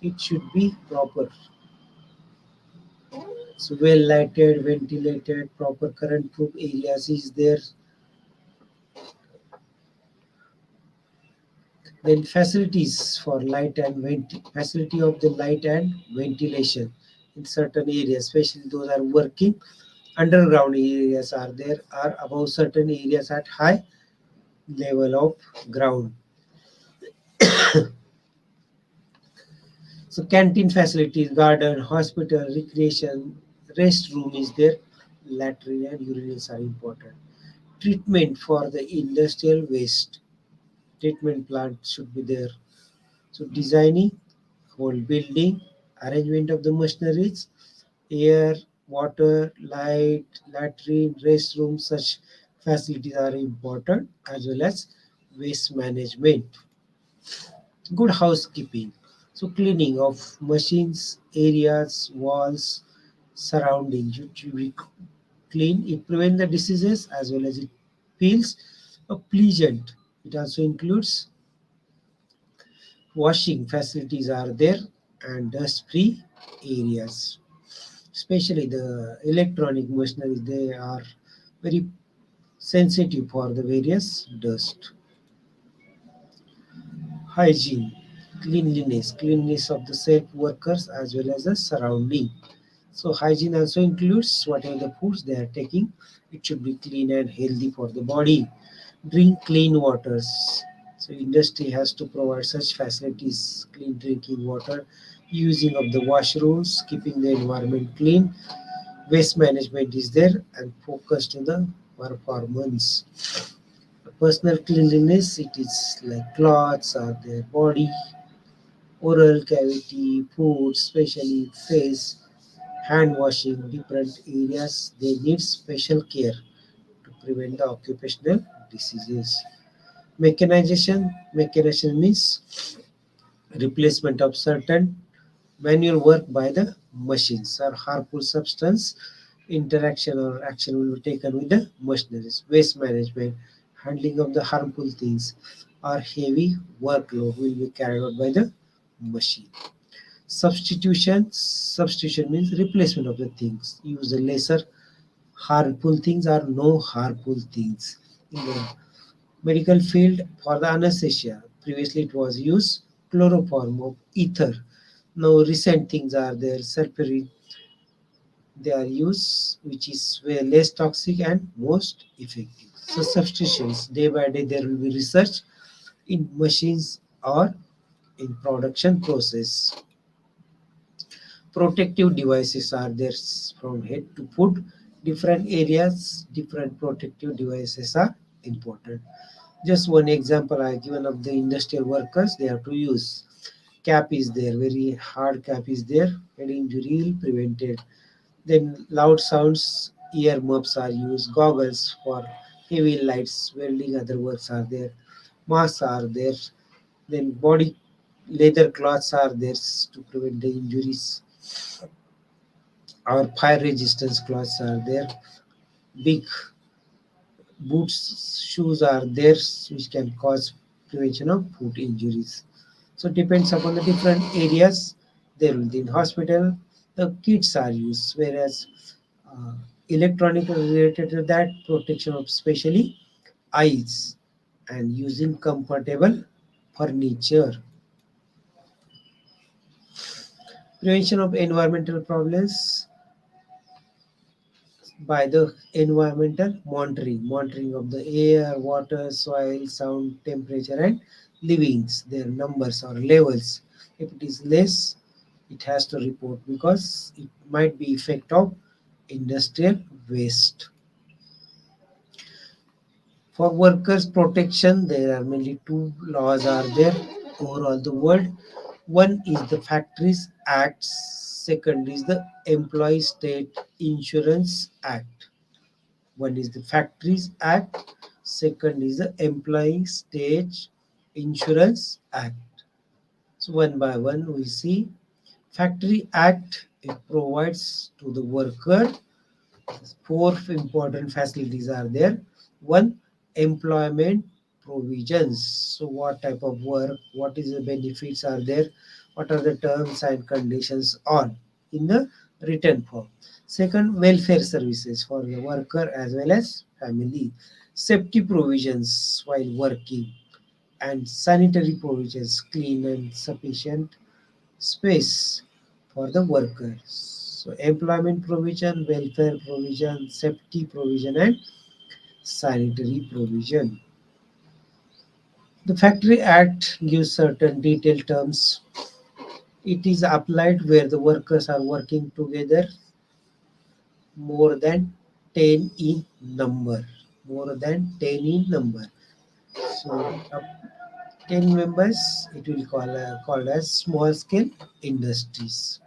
It should be proper. So well lighted, ventilated, proper current proof areas is there. Then facilities for light and facility of the light and ventilation in certain areas, especially those are working underground areas are there are above certain areas at high level of ground. So canteen facilities, garden, hospital, recreation, restroom is there, latrine and urinals are important. Treatment for the industrial waste, treatment plant should be there. So designing whole building, arrangement of the machineries, air, water, light, latrine, restroom, such facilities are important as well as waste management. Good housekeeping. So cleaning of machines, areas, walls, surroundings should be clean. It prevents the diseases as well as it feels pleasant. It also includes washing facilities are there and dust-free areas. Especially the electronic machinery, they are very sensitive for the various dust. Hygiene, cleanliness of the self workers as well as the surrounding. So hygiene also includes whatever the foods they are taking. It should be clean and healthy for the body. Drink clean waters. So industry has to provide such facilities, clean drinking water, using of the washrooms, keeping the environment clean. Waste management is there and focused on the performance. Personal cleanliness, it is like clothes or their body, oral cavity, food, especially face, hand washing, different areas, they need special care to prevent the occupational diseases. Mechanization means replacement of certain manual work by the machines or harmful substance interaction or action will be taken with the machineries. Waste management, handling of the harmful things or heavy workload will be carried out by the machine. Substitution means replacement of the things. Use the lesser harmful things or no harmful things. In the medical field for the anesthesia, previously it was used chloroform of ether. Now recent things are there, sulfuric they are used, which is way less toxic and most effective. So substitutions, day by day there will be research in machines or in production process. Protective devices are there from head to foot. Different areas, different protective devices are important. Just one example I given of the industrial workers, they have to use cap is there, very hard cap is there, head injury prevented. Then loud sounds, ear muffs are used, goggles for heavy lights, welding other works are there, masks are there, then body leather cloths are there to prevent the injuries. Our fire resistance cloths are there. Big boots, shoes are there which can cause prevention of foot injuries. So depends upon the different areas. There will be in hospital, the kits are used, whereas uh, electronic related to that protection of especially eyes and using comfortable furniture. Prevention of environmental problems by the environmental monitoring of the air, water, soil, sound, temperature, and livings, their numbers or levels. If it is less, it has to report because it might be effect of industrial waste. For workers protection, there are mainly two laws are there overall the world. One is the Factories Act, second is the Employee State Insurance Act. One is the Factories Act, second is the Employee State Insurance Act. So one by one we see Factory Act, it provides to the worker four important facilities are there. One, employment provisions. So what type of work, what is the benefits are there, what are the terms and conditions on in the written form. Second, welfare services for the worker as well as family. Safety provisions while working and sanitary provisions, clean and sufficient space for the workers. So employment provision, welfare provision, safety provision, and sanitary provision. The Factory Act gives certain detailed terms. It is applied where the workers are working together more than 10 in number. More than 10 in number. So up 10 members, it will called as small scale industries.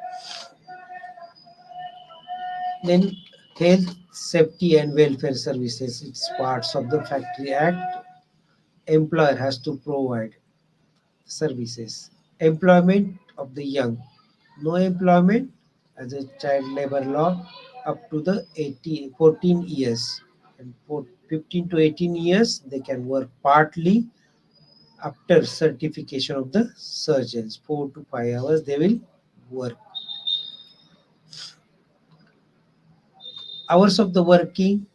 Then health, safety and welfare services, it's parts of the Factory Act. Employer has to provide services. Employment of the young. No employment as a child labor law up to the 14 years. And for 15 to 18 years, they can work partly after certification of the surgeons. 4 to 5 hours they will work. Hours of the working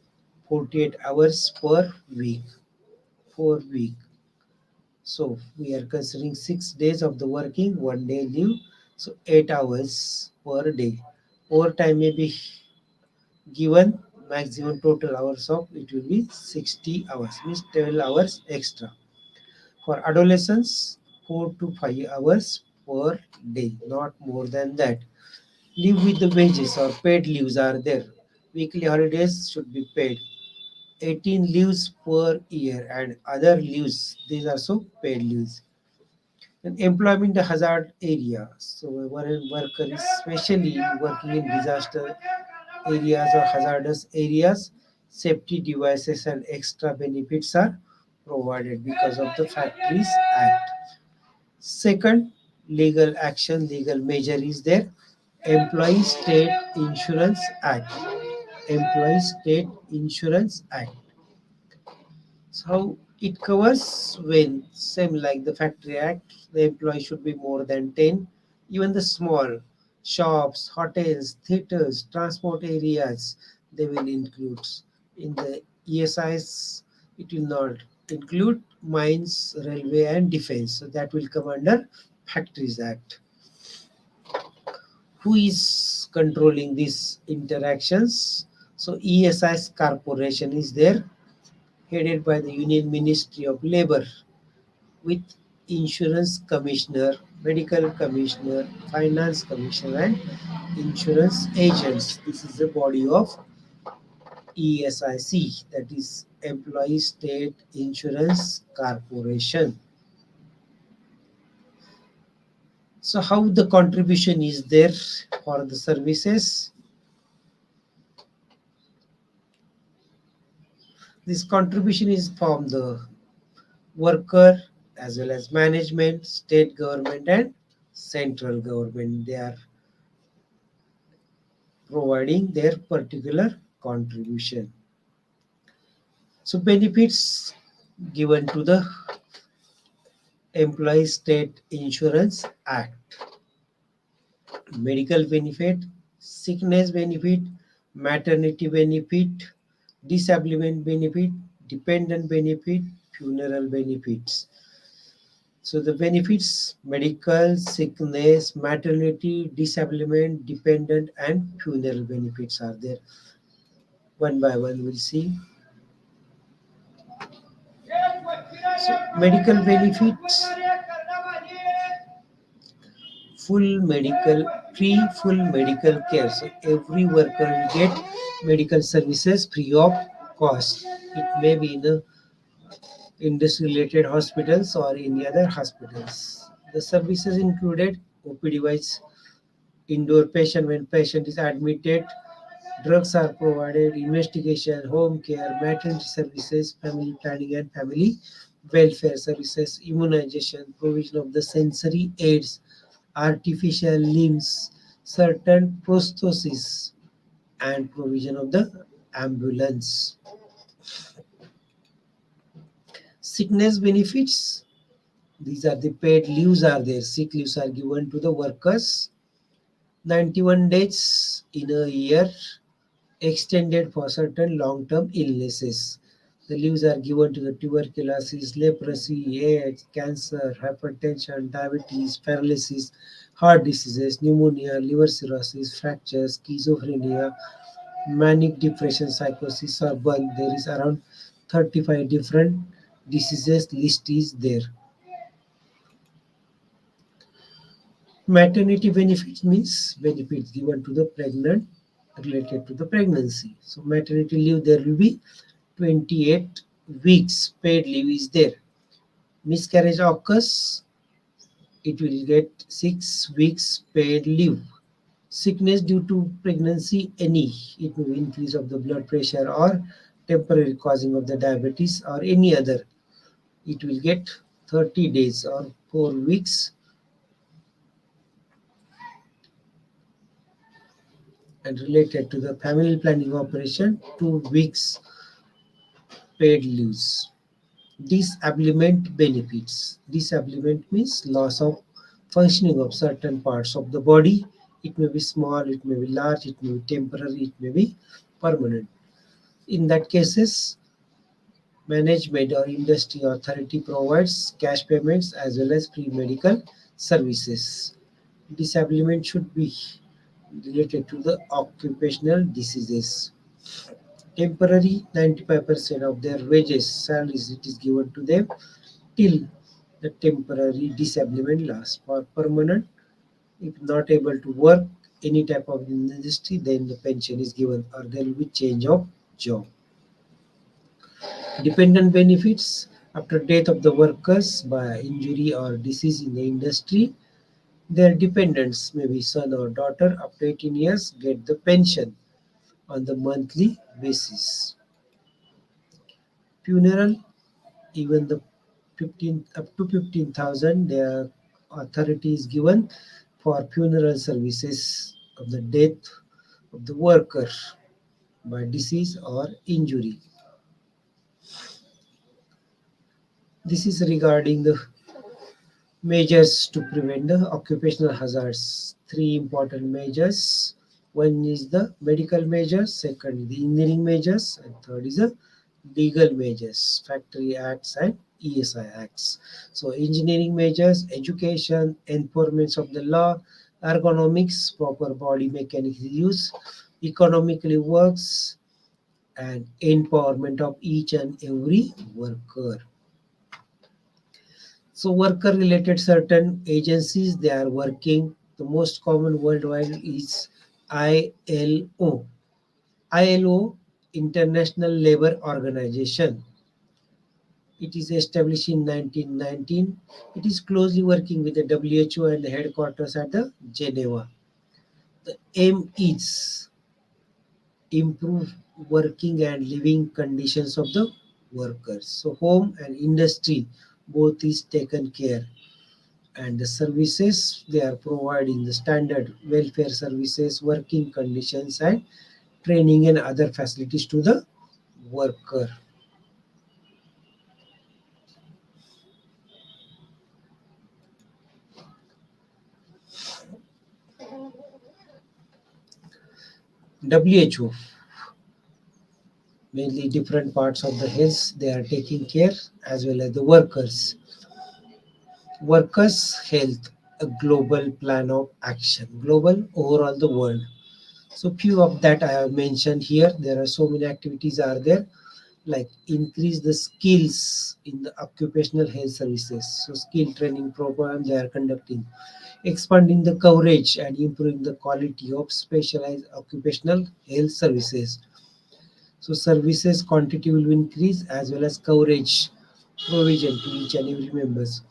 48 hours per week. 4 week. So we are considering 6 days of the working, 1 day leave. So 8 hours per day. Overtime may be given maximum total hours of it will be 60 hours, means 12 hours extra. For adolescents, 4 to 5 hours per day, not more than that. Leave with the wages or paid leaves are there. Weekly holidays should be paid. 18 leaves per year and other leaves, these are so paid leaves. And employment hazard area. So when a worker is especially working in disaster areas or hazardous areas, safety devices and extra benefits are provided because of the Factories Act. Second, legal action, legal measure is there. Employee State Insurance Act. Employee State Insurance Act. So it covers when, same like the Factory Act, the employee should be more than 10. Even the small shops, hotels, theaters, transport areas, they will include. In the ESIs, it will not include mines, railway, and defense. So that will come under Factories Act. Who is controlling these interactions? So ESI's corporation is there, headed by the Union Ministry of Labor with insurance commissioner, medical commissioner, finance commissioner, and insurance agents. This is the body of ESIC, that is Employee State Insurance Corporation. So how the contribution is there for the services? This contribution is from the worker as well as management, state government and central government. They are providing their particular contribution. So benefits given to the Employee State Insurance Act: medical benefit, sickness benefit, maternity benefit, disablement benefit, dependent benefit, funeral benefits. So the benefits: medical, sickness, maternity, disablement, dependent and funeral benefits are there. One by one we'll see. So medical benefits: full medical, free full medical care. So every worker will get medical services free of cost. It may be in the industry related hospitals or any other hospitals. The services included OP device, indoor patient when patient is admitted, drugs are provided, investigation, home care, maternity services, family planning and family welfare services, immunization, provision of the sensory aids, artificial limbs, certain prostheses, and provision of the ambulance. Sickness benefits: these are the paid leaves are there. Sick leaves are given to the workers. 91 days in a year, extended for certain long-term illnesses. The leaves are given to the tuberculosis, leprosy, AIDS, cancer, hypertension, diabetes, paralysis, heart diseases, pneumonia, liver cirrhosis, fractures, schizophrenia, manic depression, psychosis, or burn. There is around 35 different diseases list is there. Maternity benefits means benefits given to the pregnant related to the pregnancy. So maternity leave there will be 28 weeks paid leave is there. Miscarriage occurs, it will get 6 weeks paid leave. Sickness due to pregnancy any, it may be increase of the blood pressure or temporary causing of the diabetes or any other, it will get 30 days or 4 weeks. And related to the family planning operation, 2 weeks paid leaves. Disablement benefits. Disablement means loss of functioning of certain parts of the body. It may be small, it may be large, it may be temporary, it may be permanent. In that cases, management or industry authority provides cash payments as well as free medical services. Disablement should be related to the occupational diseases. Temporary, 95% of their wages, salaries, it is given to them till the temporary disablement lasts. For permanent, if not able to work any type of industry, then the pension is given or there will be change of job. Dependent benefits: after death of the workers by injury or disease in the industry, their dependents, maybe son or daughter, up to 18 years, get the pension on the monthly basis. Funeral: even the 15 up to 15,000, their authority is given for funeral services of the death of the worker by disease or injury. This is regarding the measures to prevent the occupational hazards. Three important measures. One is the medical measures, second is the engineering measures, and third is the legal measures, factory acts and ESI acts. So engineering measures, education, enforcement of the law, ergonomics, proper body mechanics use, economically works, and empowerment of each and every worker. So worker related certain agencies they are working. The most common worldwide is ILO. ILO International Labour Organization. It is established in 1919. It is closely working with the WHO and the headquarters at the Geneva. The aim is improve working and living conditions of the workers. So home and industry both is taken care, and the services they are providing the standard welfare services, working conditions, and training and other facilities to the worker. WHO, mainly different parts of the health they are taking care, as well as the workers health, a global plan of action, global overall the world. So few of that I have mentioned here. There are so many activities are there, like increase the skills in the occupational health services. So skill training program they are conducting, expanding the coverage and improving the quality of specialized occupational health services. So services quantity will increase as well as coverage provision to each and every members.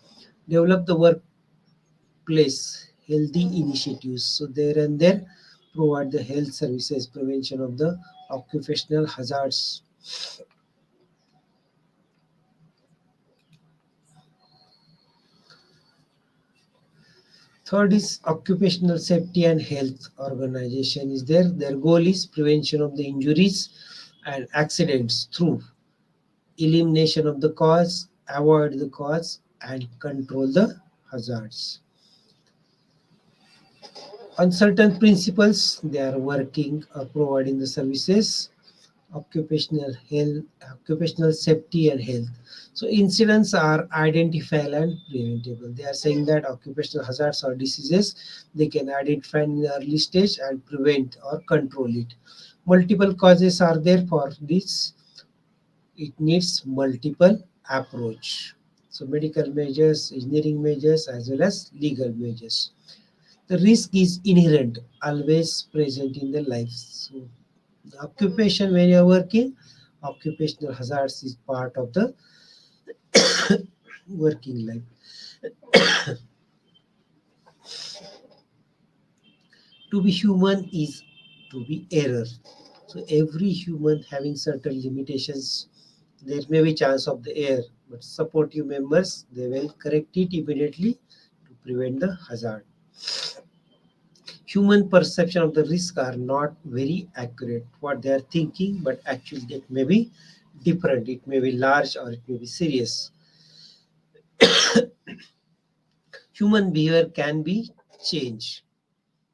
Develop the workplace healthy initiatives. So there and there provide the health services, prevention of the occupational hazards. Third is occupational safety and health organization is there. Their goal is prevention of the injuries and accidents through elimination of the cause, avoid the cause, and control the hazards. On certain principles, they are working or providing the services, occupational health, occupational safety and health. So incidents are identifiable and preventable. They are saying that occupational hazards or diseases they can identify in the early stage and prevent or control it. Multiple causes are there for this. It needs multiple approach. So medical measures, engineering measures, as well as legal measures. The risk is inherent, always present in the life. So the occupation when you are working, occupational hazards is part of the working life. To be human is to be error. So every human having certain limitations, there may be chance of the error, but supportive members they will correct it immediately to prevent the hazard. Human perception of the risk are not very accurate. What they are thinking, but actually it may be different. It may be large or it may be serious. Human behavior can be changed.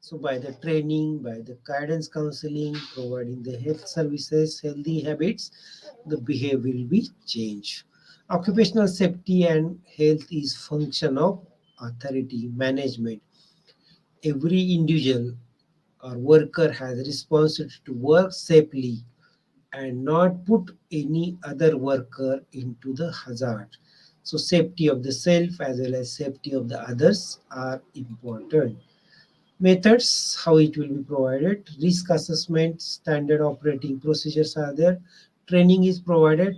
So by the training, by the guidance counseling, providing the health services, healthy habits, the behavior will be changed. Occupational safety and health is function of authority management. Every individual or worker has responsibility to work safely and not put any other worker into the hazard. So safety of the self as well as safety of the others are important. Methods, how it will be provided, risk assessment, standard operating procedures are there, training is provided,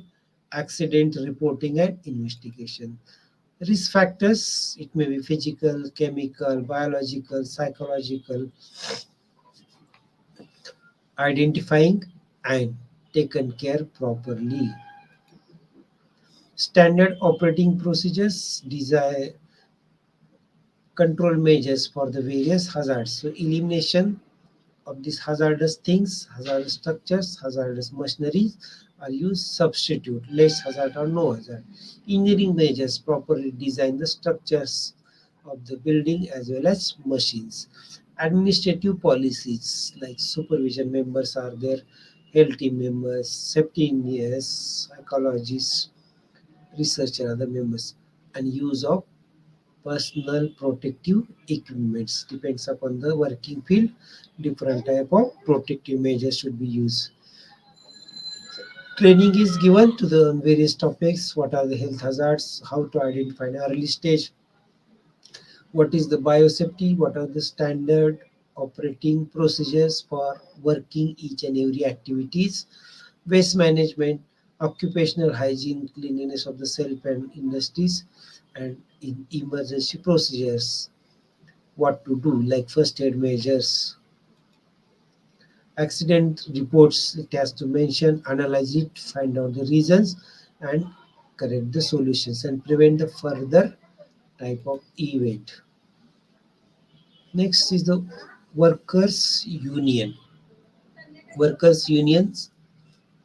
accident reporting and investigation. Risk factors, it may be physical, chemical, biological, psychological, identifying and taken care properly. Standard operating procedures, desire control measures for the various hazards. So elimination of these hazardous things, hazardous structures, hazardous machineries are used substitute, less hazard or no hazard. Engineering measures properly design the structures of the building as well as machines. Administrative policies like supervision members are there, health team members, safety engineers, psychologists, research and other members, and use of personal protective equipments depends upon the working field. Different type of protective measures should be used. Training is given to the various topics. What are the health hazards? How to identify in early stage? What is the biosafety? What are the standard operating procedures for working each and every activities? Waste management, occupational hygiene, cleanliness of the self and industries, and in emergency procedures, what to do, like first aid measures, accident reports, it has to mention, analyze it, find out the reasons, and correct the solutions and prevent the further type of event. Next is the workers union. Workers unions,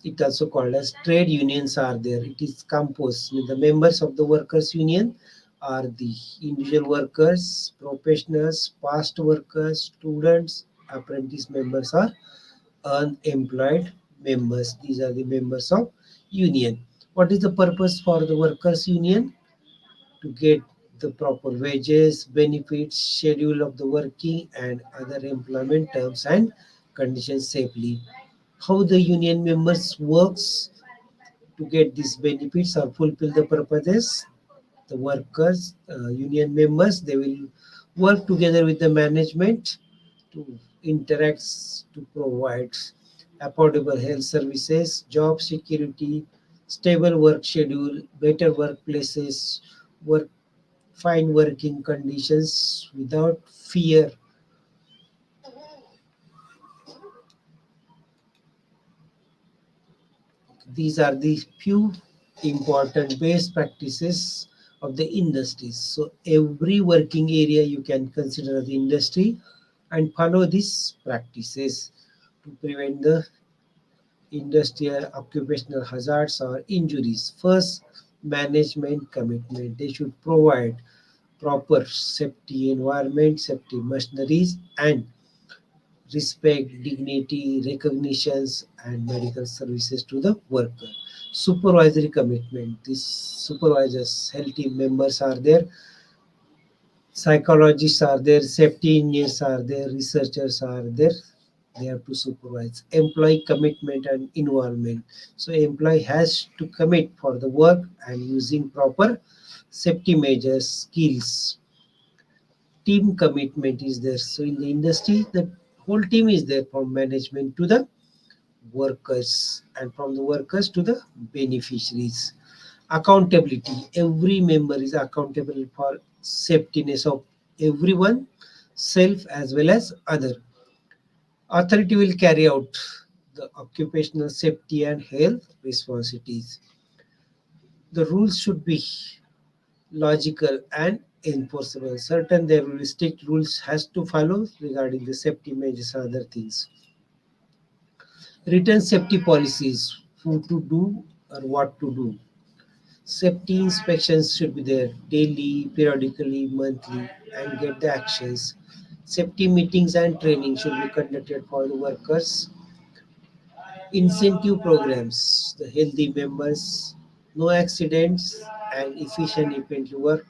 it also called as trade unions, are there. It is composed with the members of the workers union are the individual workers, professionals, past workers, students, apprentice members, are unemployed members. These are the members of union. What is the purpose for the workers union? To get the proper wages, benefits, schedule of the working and other employment terms and conditions safely. How the union members works to get these benefits or fulfill the purposes? The workers, union members, they will work together with the management to interact to provide affordable health services, job security, stable work schedule, better workplaces, work fine working conditions without fear. These are the few important best practices of the industries. So every working area you can consider the industry and follow these practices to prevent the industrial occupational hazards or injuries. First, management commitment. They should provide proper safety environment, safety machineries, and respect, dignity, recognitions, and medical services to the worker. Supervisory commitment. These supervisors, health team members are there, psychologists are there, safety engineers are there, researchers are there. They have to supervise. Employee commitment and involvement. So employee has to commit for the work and using proper safety measures, skills. Team commitment is there. So in the industry, the whole team is there from management to the workers and from the workers to the beneficiaries. Accountability. Every member is accountable for safetyness of everyone, self as well as other. Authority will carry out the occupational safety and health responsibilities. The rules should be logical and enforceable. Certain there will be strict rules has to follow regarding the safety measures and other things. Written safety policies, who to do or what to do. Safety inspections should be there daily, periodically, monthly, and get the actions. Safety meetings and training should be conducted for the workers. Incentive programs, the healthy members, no accidents, and efficient effectively work.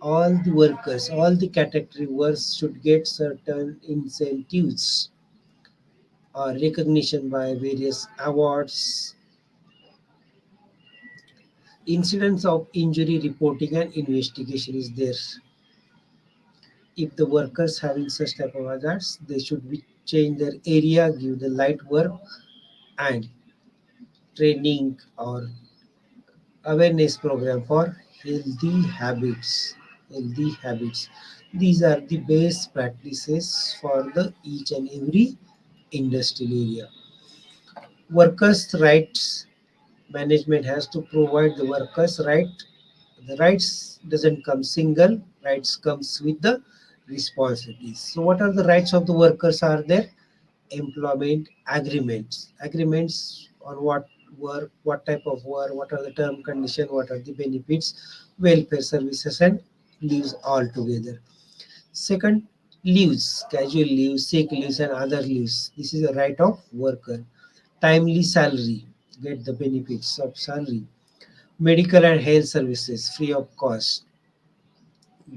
All the workers, all the category workers should get certain incentives or recognition by various awards. Incidents of injury reporting and investigation is there. If the workers having such type of hazards, they should be change their area, give the light work and training or awareness program for healthy habits. Healthy habits. These are the best practices for the each and every industrial area. Workers' rights, management has to provide the workers' right. The rights doesn't come single, rights comes with the responsibilities. So what are the rights of the workers are there? Employment agreements. Agreements on what work, what type of work, what are the term condition, what are the benefits, welfare services and leaves all together. Second, leaves, casual leaves, sick leaves and other leaves. This is a right of worker. Timely salary, get the benefits of salary. Medical and health services free of cost.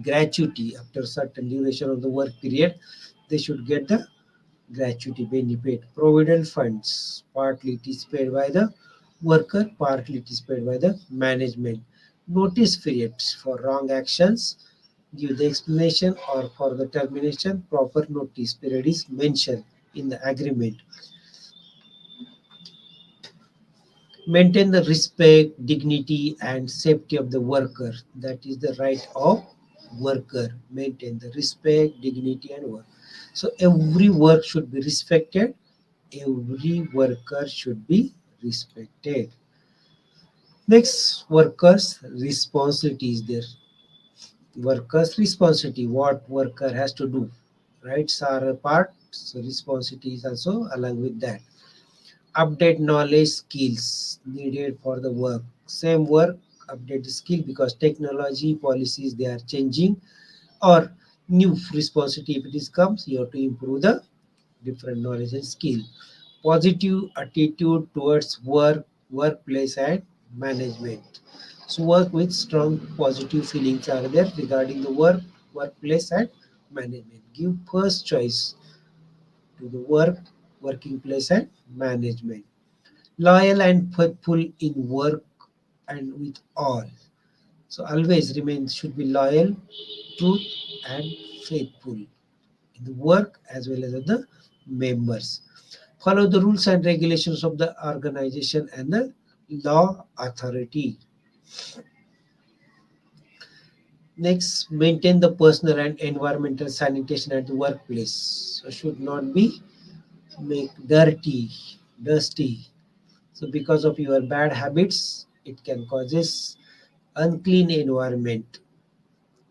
Gratuity after certain duration of the work period, they should get the gratuity benefit. Provident funds, partly it is paid by the worker, partly it is paid by the management. Notice periods for wrong actions, give the explanation or for the termination, proper notice period is mentioned in the agreement. Maintain the respect, dignity, and safety of the worker. That is the right of worker. Maintain the respect, dignity, and work. So every work should be respected. Every worker should be respected. Next, workers' responsibility is there. Workers' responsibility, what worker has to do. Rights are a part, so responsibility is also along with that. Update knowledge skills needed for the work. Same work, update the skill because technology policies they are changing or new responsibility if it is comes, you have to improve the different knowledge and skill. Positive attitude towards work, workplace and management. So work with strong positive feelings are there regarding the work, workplace and management. Give first choice to the work, working place and management. Loyal and faithful in work and with all. So always remain should be loyal, truth and faithful in the work as well as the members. Follow the rules and regulations of the organization and the law authority. Next, maintain the personal and environmental sanitation at the workplace. So should not be make dirty, dusty. So because of your bad habits, it can causes unclean environment,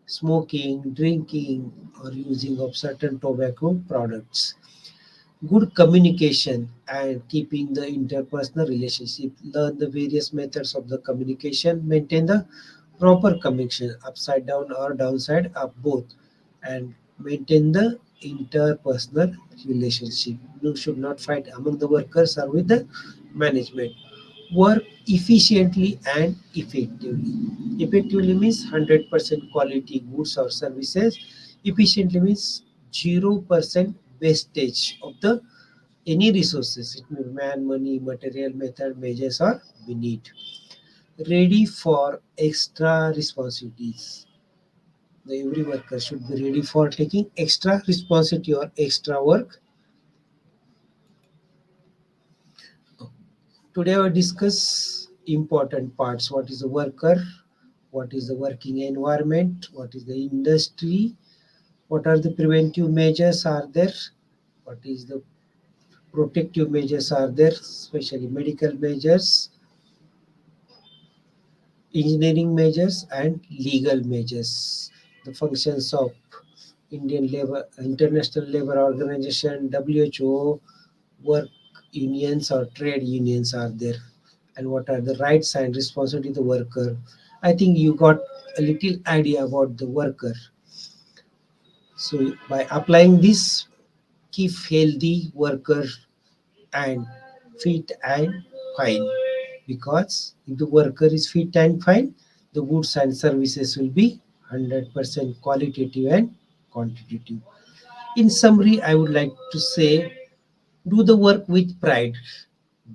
smoking, drinking, or using of certain tobacco products. Good communication and keeping the interpersonal relationship. Learn the various methods of the communication. Maintain the proper communication, upside down or downside up both, and maintain the interpersonal relationship. You should not fight among the workers or with the management. Work efficiently and effectively. Effectively means 100% quality goods or services. Efficiently means 0% wastage of the any resources. It may be man, money, material, method, measures, or beneath. Ready for extra responsibilities. Every worker should be ready for taking extra responsibility or extra work. Today I will discuss important parts. What is a worker? What is the working environment? What is the industry? What are the preventive measures are there? What is the protective measures are there, especially medical measures, engineering measures and legal measures. The functions of Indian Labor International Labor Organization, WHO, work unions or trade unions are there, and what are the rights and responsibility of the worker. I think you got a little idea about the worker. So by applying this, keep healthy worker and fit and fine, because if the worker is fit and fine, the goods and services will be 100% qualitative and quantitative. In summary, I would like to say, do the work with pride.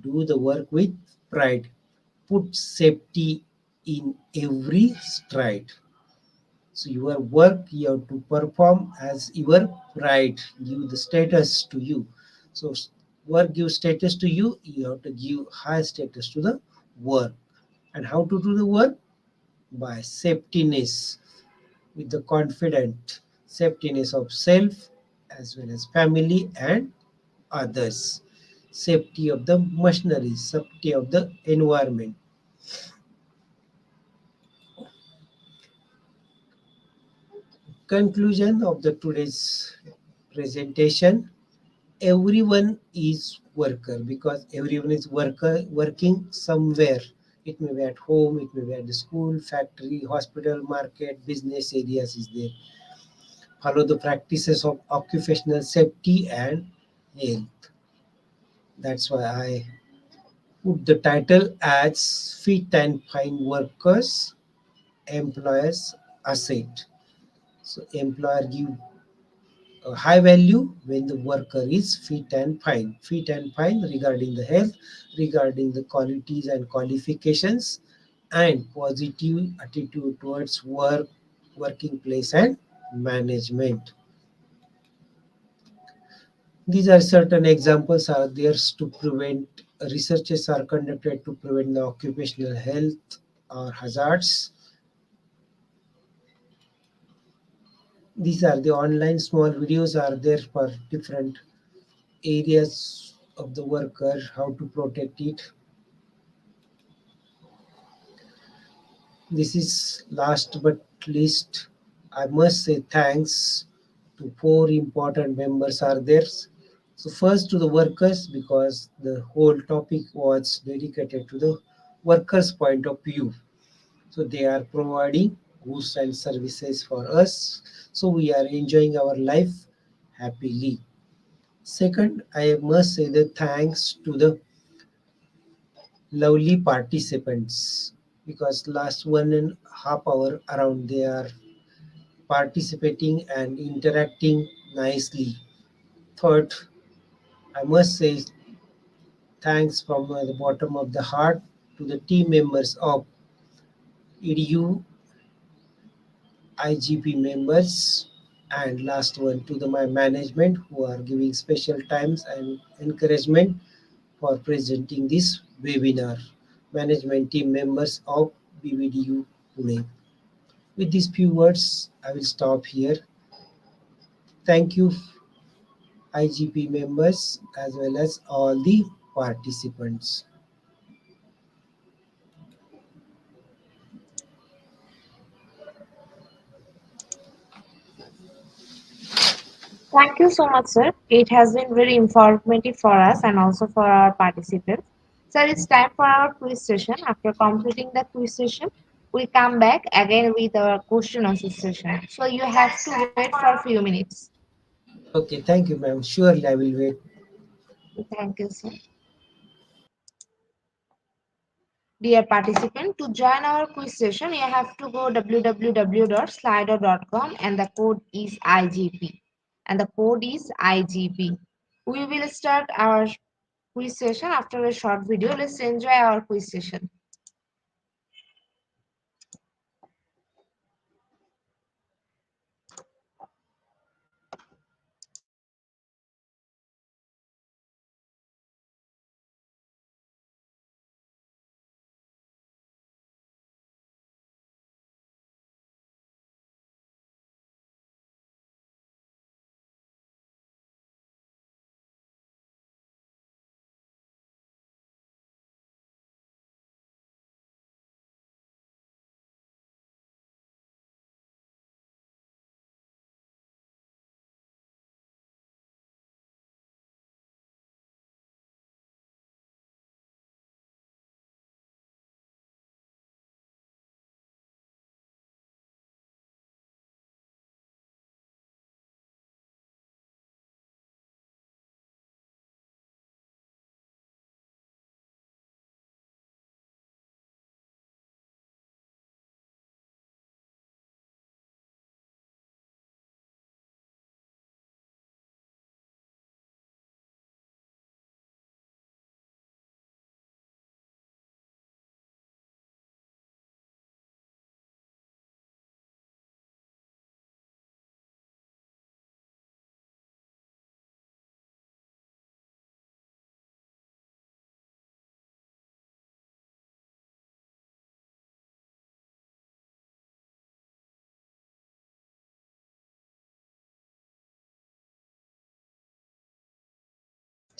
Do the work with pride. Put safety in every stride. So your work you have to perform as your pride, give the status to you. So work gives status to you, you have to give high status to the work. And how to do the work? By safetyness, with the confident safetyness of self as well as family and others. Safety of the machinery, safety of the environment. Conclusion of the today's presentation: everyone is worker because everyone is working somewhere. It may be at home, it may be at the school, factory, hospital, market, business areas is there. Follow the practices of occupational safety and health. That's why I put the title as fit and fine workers, employers asset. So employer give a high value when the worker is fit and fine. Fit and fine regarding the health, regarding the qualities and qualifications, and positive attitude towards work, working place, and management. These are certain examples are there to prevent researches are conducted to prevent the occupational health or hazards. These are the online small videos are there for different areas of the worker, how to protect it. This is last but least, I must say thanks to four important members are there. So first to the workers, because the whole topic was dedicated to the workers' point of view. So they are providing goods and services for us. So we are enjoying our life happily. Second, I must say the thanks to the lovely participants, because last 1.5 hour around they are participating and interacting nicely. Third, I must say thanks from the bottom of the heart to the team members of EDU IGP members, and last one to the my management who are giving special times and encouragement for presenting this webinar. Management team members of BVDU Pune. With these few words, I will stop here. Thank you, IGP members, as well as all the participants. Thank you so much, sir. It has been very informative for us and also for our participants. Sir, it's time for our quiz session. After completing the quiz session, we come back again with our question answer session. So you have to wait for a few minutes. Okay, thank you, ma'am. Surely I will wait. Thank you, sir. Dear participant, to join our quiz session, you have to go www.slido.com and the code is IGP. And the code is IGP. We will start our quiz session after a short video. Let's enjoy our quiz session.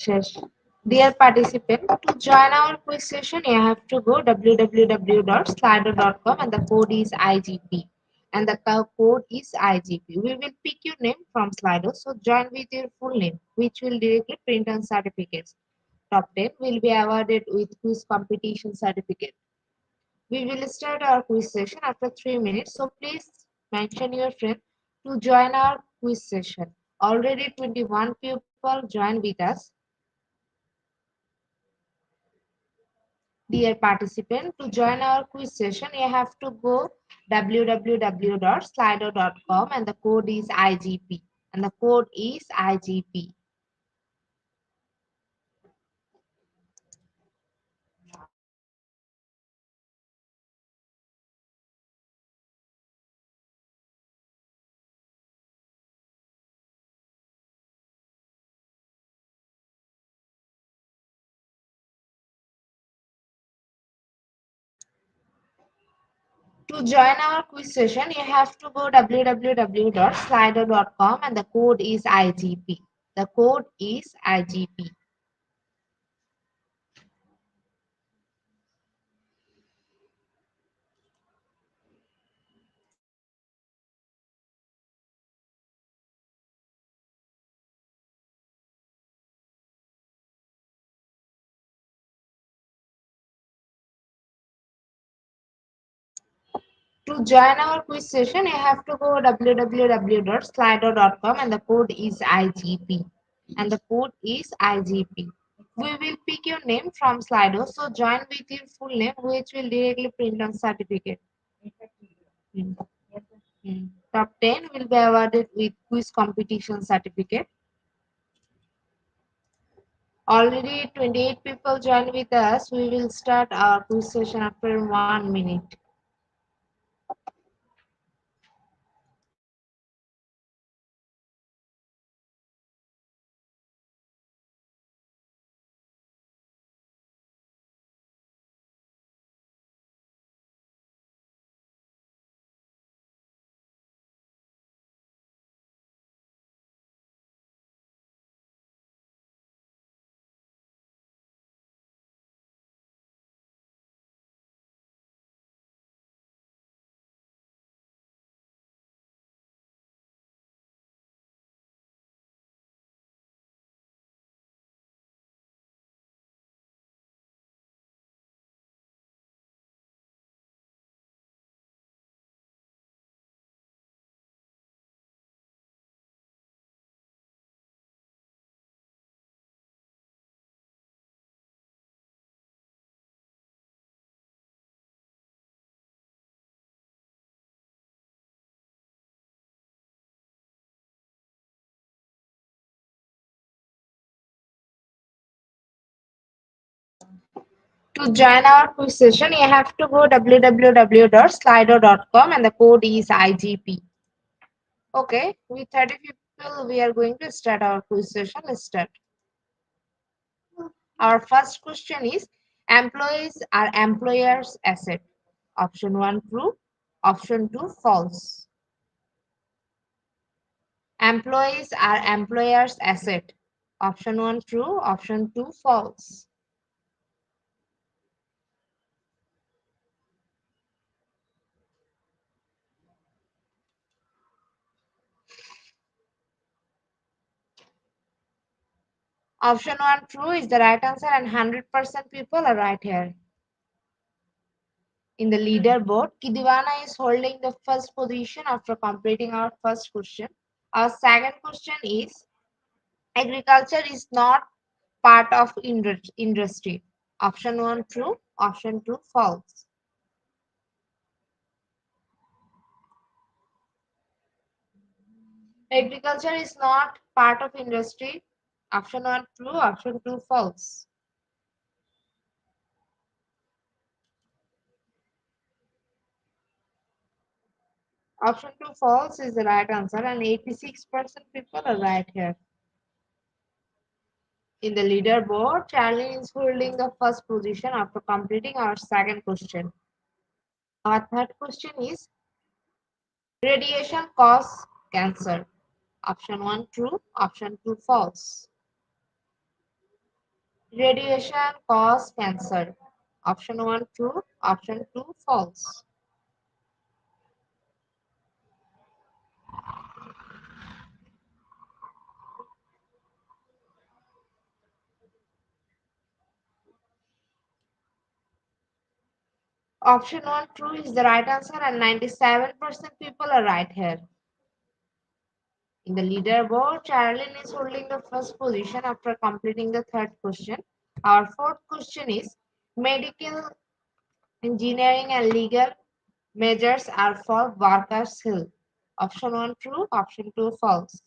Yes. Dear participant, to join our quiz session, you have to go www.slido.com and the code is IGP. And the code is IGP. We will pick your name from Slido, so join with your full name, which will directly print on certificates. Top 10 will be awarded with quiz competition certificate. We will start our quiz session after 3 minutes, so please mention your friend to join our quiz session. Already 21 people join with us. Dear participant, to join our quiz session, you have to go www.slido.com and the code is IGP. And the code is IGP. To join our quiz session, you have to go www.slido.com and the code is IGP. The code is IGP. To join our quiz session, you have to go www.slido.com and the code is IGP. And the code is IGP. We will pick your name from Slido, so join with your full name, which will directly print on certificate. Hmm. Top 10 will be awarded with quiz competition certificate. Already 28 people joined with us. We will start our quiz session after 1 minute. To join our quiz session, you have to go www.slido.com and the code is IGP. Okay, with 30 people, we are going to start our quiz session. Let's start. Our first question is, employees are employer's asset. Option 1 true, option 2 false. Employees are employer's asset. Option 1 true, option 2 false. Option 1 true is the right answer and 100% people are right here. In the leaderboard, Kidivana is holding the first position after completing our first question. Our second question is, agriculture is not part of industry. Option 1 true, option 2 false. Agriculture is not part of industry. Option 1 true, option 2 false. Option 2 false is the right answer and 86% people are right here. In the leaderboard, Charlie is holding the first position after completing our second question. Our third question is, radiation causes cancer. Option 1 true, option 2 false. Radiation causes cancer. Option 1 true, option 2 false. Option 1 true is the right answer and 97% people are right here. In the leaderboard, Charlene is holding the first position after completing the third question. Our fourth question is, medical, engineering and legal measures are for workers' health. Option 1 true, option 2 false.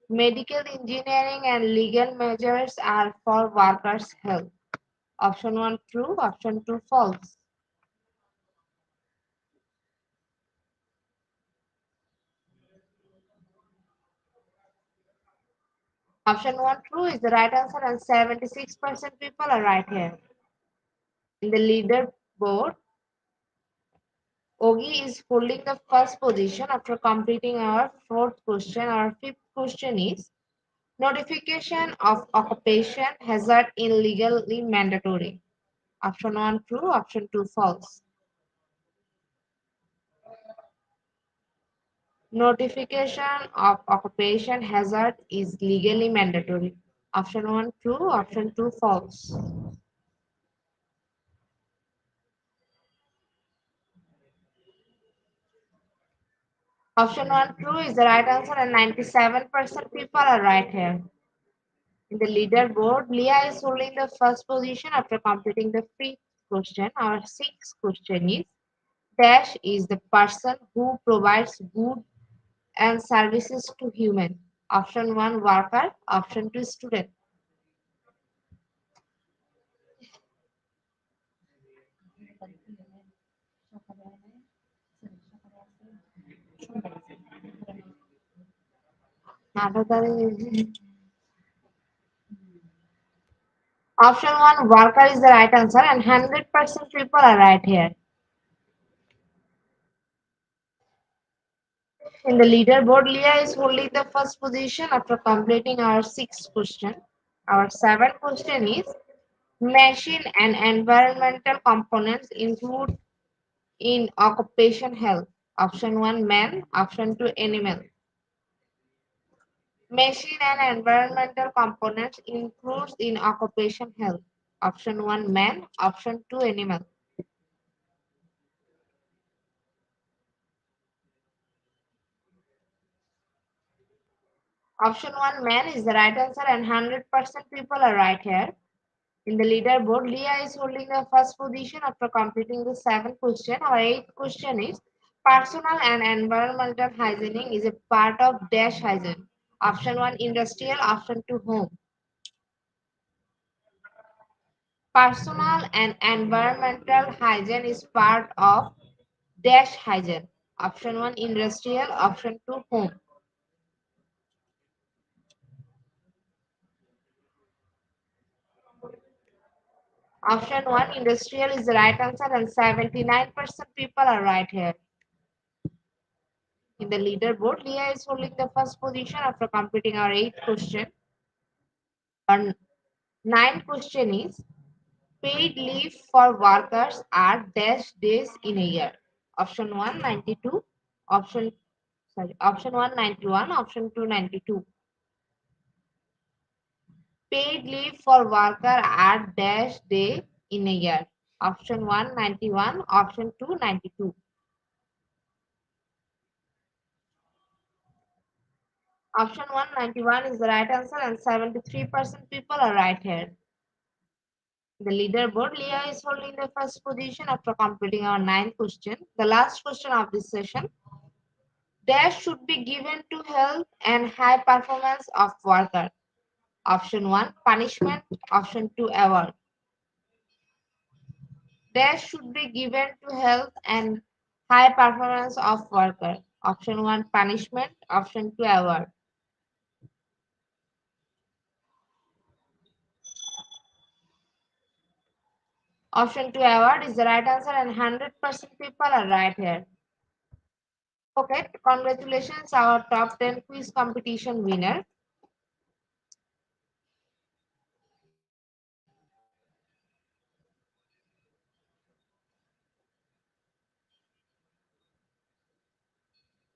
Medical, engineering and legal measures are for workers' health. Option 1 true, option 2 false. Option 1 true is the right answer and 76% people are right here. In the leaderboard, Ogi is holding the first position after completing our fourth question. Our fifth question is notification of occupation hazard in legally mandatory. Option 1 true, option 2 false. Notification of occupation hazard is legally mandatory. Option 1 true, option 2 false. Option 1 true is the right answer and 97% people are right here. In the leaderboard, Leah is holding the first position after completing the fifth question. Our sixth question is Dash is the person who provides goods and services to human. Option 1 worker, option 2 student. Option 1 worker is the right answer and 100% people are right here. In the leaderboard, Leah is holding the first position after completing our sixth question. Our seventh question is machine and environmental components include in occupation health. Option 1 man, option 2 animal. Machine and environmental components includes in occupation health. Option 1 man, option 2 animal. Option 1 man is the right answer and 100% people are right here. In the leaderboard, Leah is holding the first position after completing the seventh question. Our eighth question is personal and environmental hygiene is a part of dash hygiene. Option 1 industrial, option 2 home. Personal and environmental hygiene is part of dash hygiene. Option 1 industrial, option 2 home. Option 1 industrial is the right answer and 79% people are right here. In the leaderboard, Leah is holding the first position after completing our eighth question. Our ninth question is paid leave for workers are dash days in a year. Option 1 92, option 1 91, option 2 92. Paid leave for worker are dash day in a year. Option 1 91, option 2 92. Option 1 91 is the right answer and 73% people are right here. The leaderboard, Leah is holding the first position after completing our ninth question. The last question of this session. Dash should be given to health and high performance of worker. Option 1, punishment. Option 2, award. Dash should be given to health and high performance of worker. Option 1, punishment. Option 2, award. Option 2, award is the right answer and 100% people are right here. Okay, congratulations, our top 10 quiz competition winner.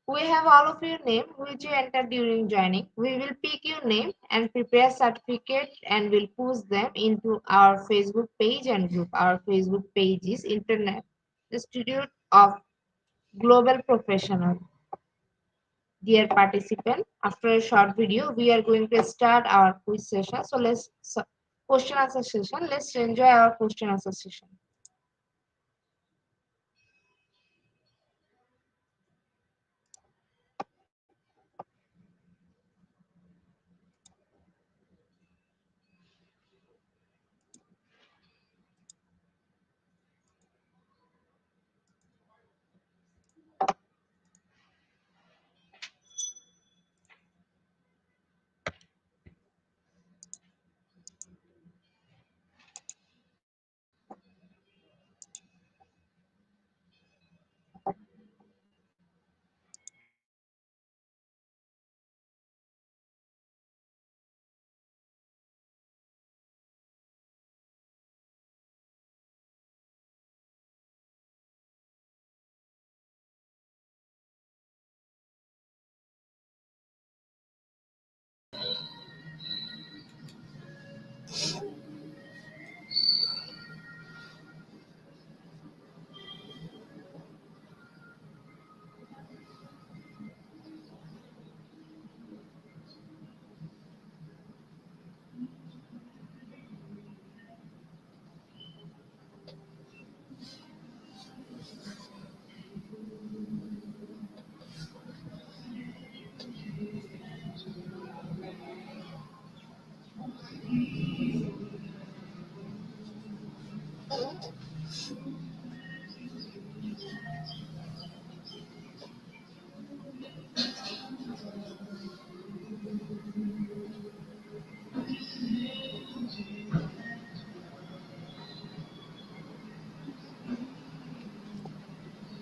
We have all of your name which you entered during joining. We will pick your name and prepare certificate and will post them into our Facebook page and group. Our Facebook page is Internet Institute of Global Professional. Dear participant, after a short video, we are going to start our quiz session. So question answer session. Let's enjoy our question answer session.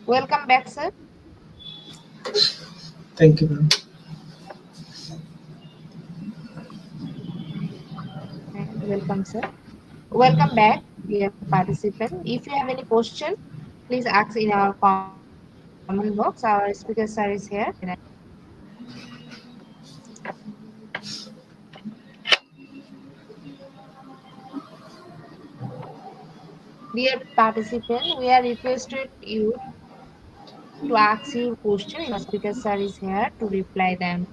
Welcome back, sir. Thank you, ma'am. Welcome, sir. Welcome back, dear participant. If you have any question, please ask in our comment box. Our speaker sir is here. Dear participant, we are requested you to ask your question in our speaker sir is here to reply them.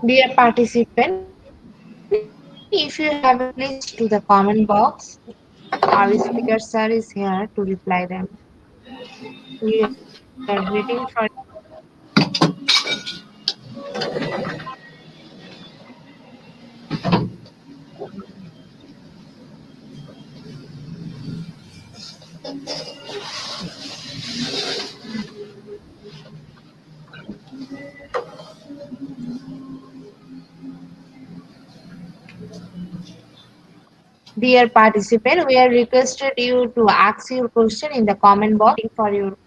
Dear participant, if you have any question, please to the comment box. Our speaker sir is here to reply them. We are waiting for your question. Dear participant, we are requested you to ask your question in the comment box. We are waiting for your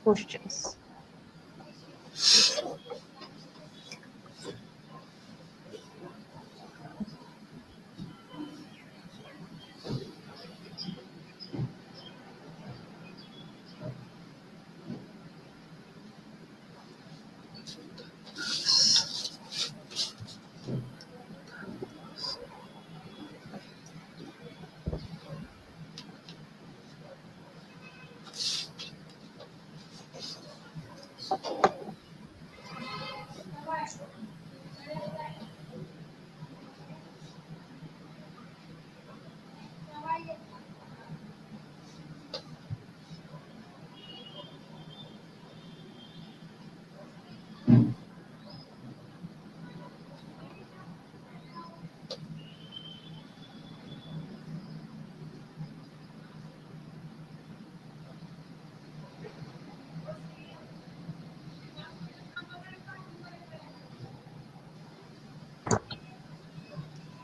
questions.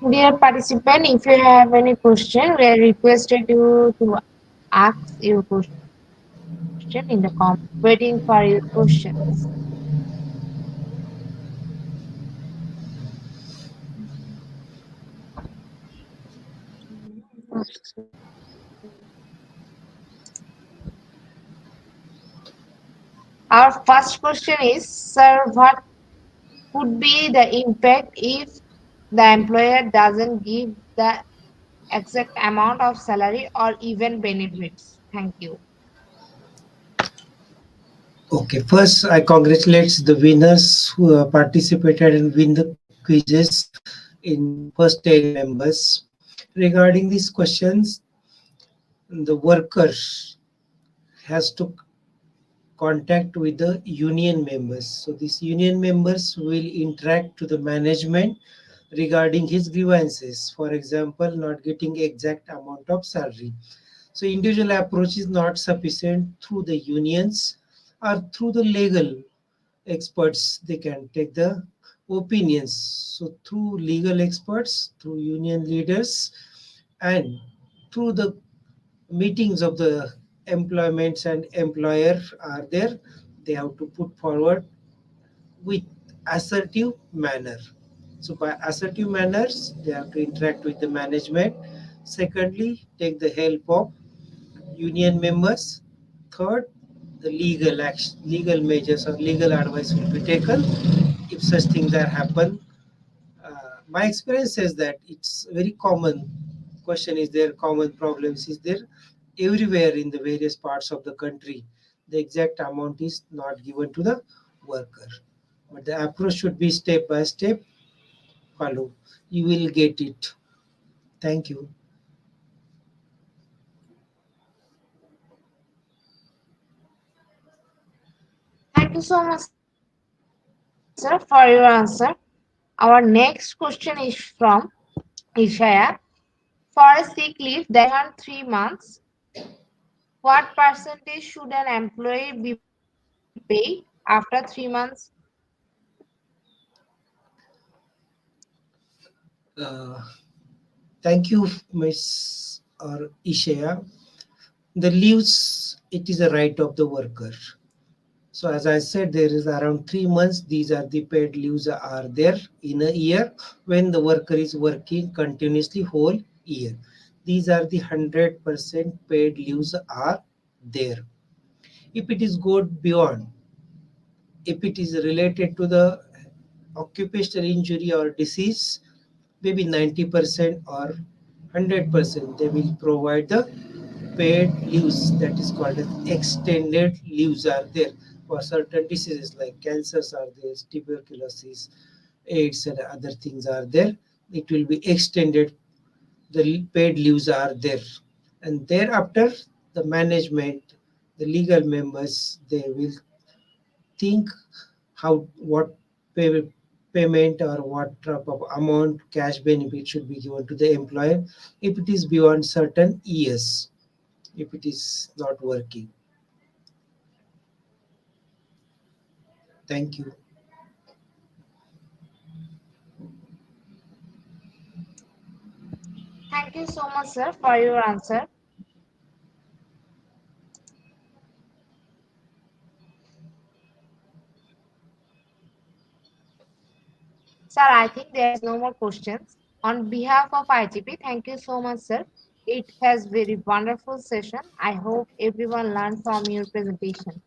Dear participant, if you have any question, we are requested you to ask your question in the comment box. Waiting for your questions. Our first question is, sir, what could be the impact if the employer doesn't give the exact amount of salary or even benefits? Thank you. Okay, first I congratulate the winners who participated and win the quizzes in first 10 members. Regarding these questions, the worker has to contact with the union members. So these union members will interact to the management regarding his grievances. For example, not getting exact amount of salary. So individual approach is not sufficient through the unions or through the legal experts. They can take the opinions. So through legal experts, through union leaders, and through the meetings of the employments and employer are there. They have to put forward with assertive manner. So by assertive manners, they have to interact with the management. Secondly, take the help of union members. Third, the legal action, legal measures or legal advice will be taken if such things are happen. My experience says that it's very common. Question is there common problems is there everywhere in the various parts of the country. The exact amount is not given to the worker, but the approach should be step by step follow. You will get it. Thank you. Thank you so much, sir, for your answer. Our next question is from Ishaya. For a sick leave that is beyond 3 months, what percentage should an employee be paid after 3 months? Uh, Thank you, Miss or Ishaya. The leaves, it is a right of the worker. So as I said, there is around 3 months. These are the paid leaves are there in a year when the worker is working continuously whole year. These are the 100% paid leaves are there. If it is good beyond, if it is related to the occupational injury or disease, maybe 90% or 100% they will provide the paid leaves, that is called as extended leaves are there for certain diseases like cancers are there, tuberculosis, AIDS and other things are there. It will be extended. The paid leaves are there, and thereafter the management, the legal members, they will think how what payment or what type of amount cash benefit should be given to the employer if it is beyond certain years, if it is not working. Thank you. Thank you so much, sir, for your answer. Sir, I think there is no more questions. On behalf of IGP, thank you so much, sir. It has very wonderful session. I hope everyone learned from your presentation.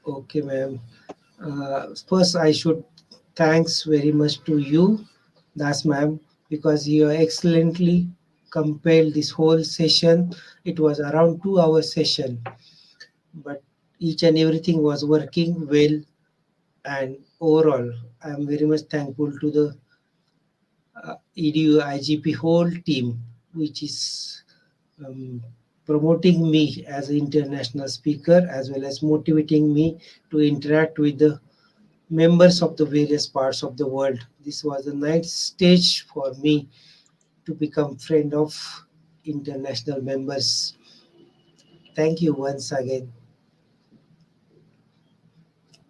Okay, ma'am. First I should thanks very much to you, Das ma'am, because you excellently compiled this whole session. It was around 2 hour session, but each and everything was working well. And overall, I am very much thankful to the EDU IGP whole team, which is um, promoting me as an international speaker as well as motivating me to interact with the members of the various parts of the world. This was a nice stage for me to become friend of international members. Thank you once again.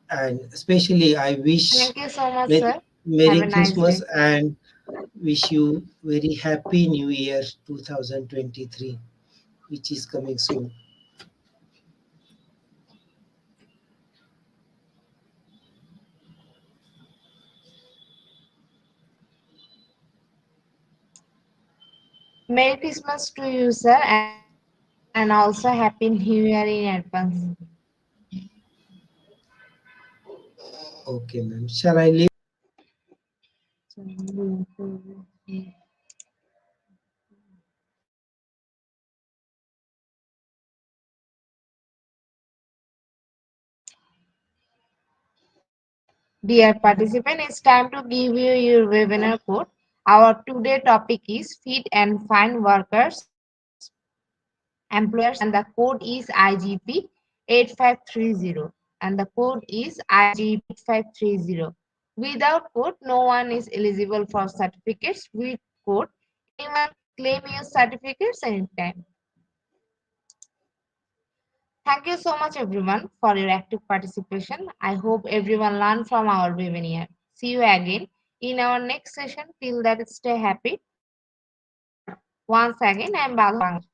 And especially I wish Thank you so much, Merry, sir. Have Merry a nice Christmas day. and wish you very happy New Year 2023, which is coming soon. Merry Christmas to you, sir, and also Happy New Year in advance. Okay, ma'am. Shall I leave? Dear participant, it's time to give you your webinar code. Our today topic is Fit and Fine Workers, Employers, and the code is IGP 8530. And the code is IGP 8530. Without code, no one is eligible for certificates. With code, anyone can claim your certificates anytime. Thank you so much, everyone, for your active participation. I hope everyone learned from our webinar. See you again in our next session. Till that, stay happy, work smarter, Once again, I am Bangladesh.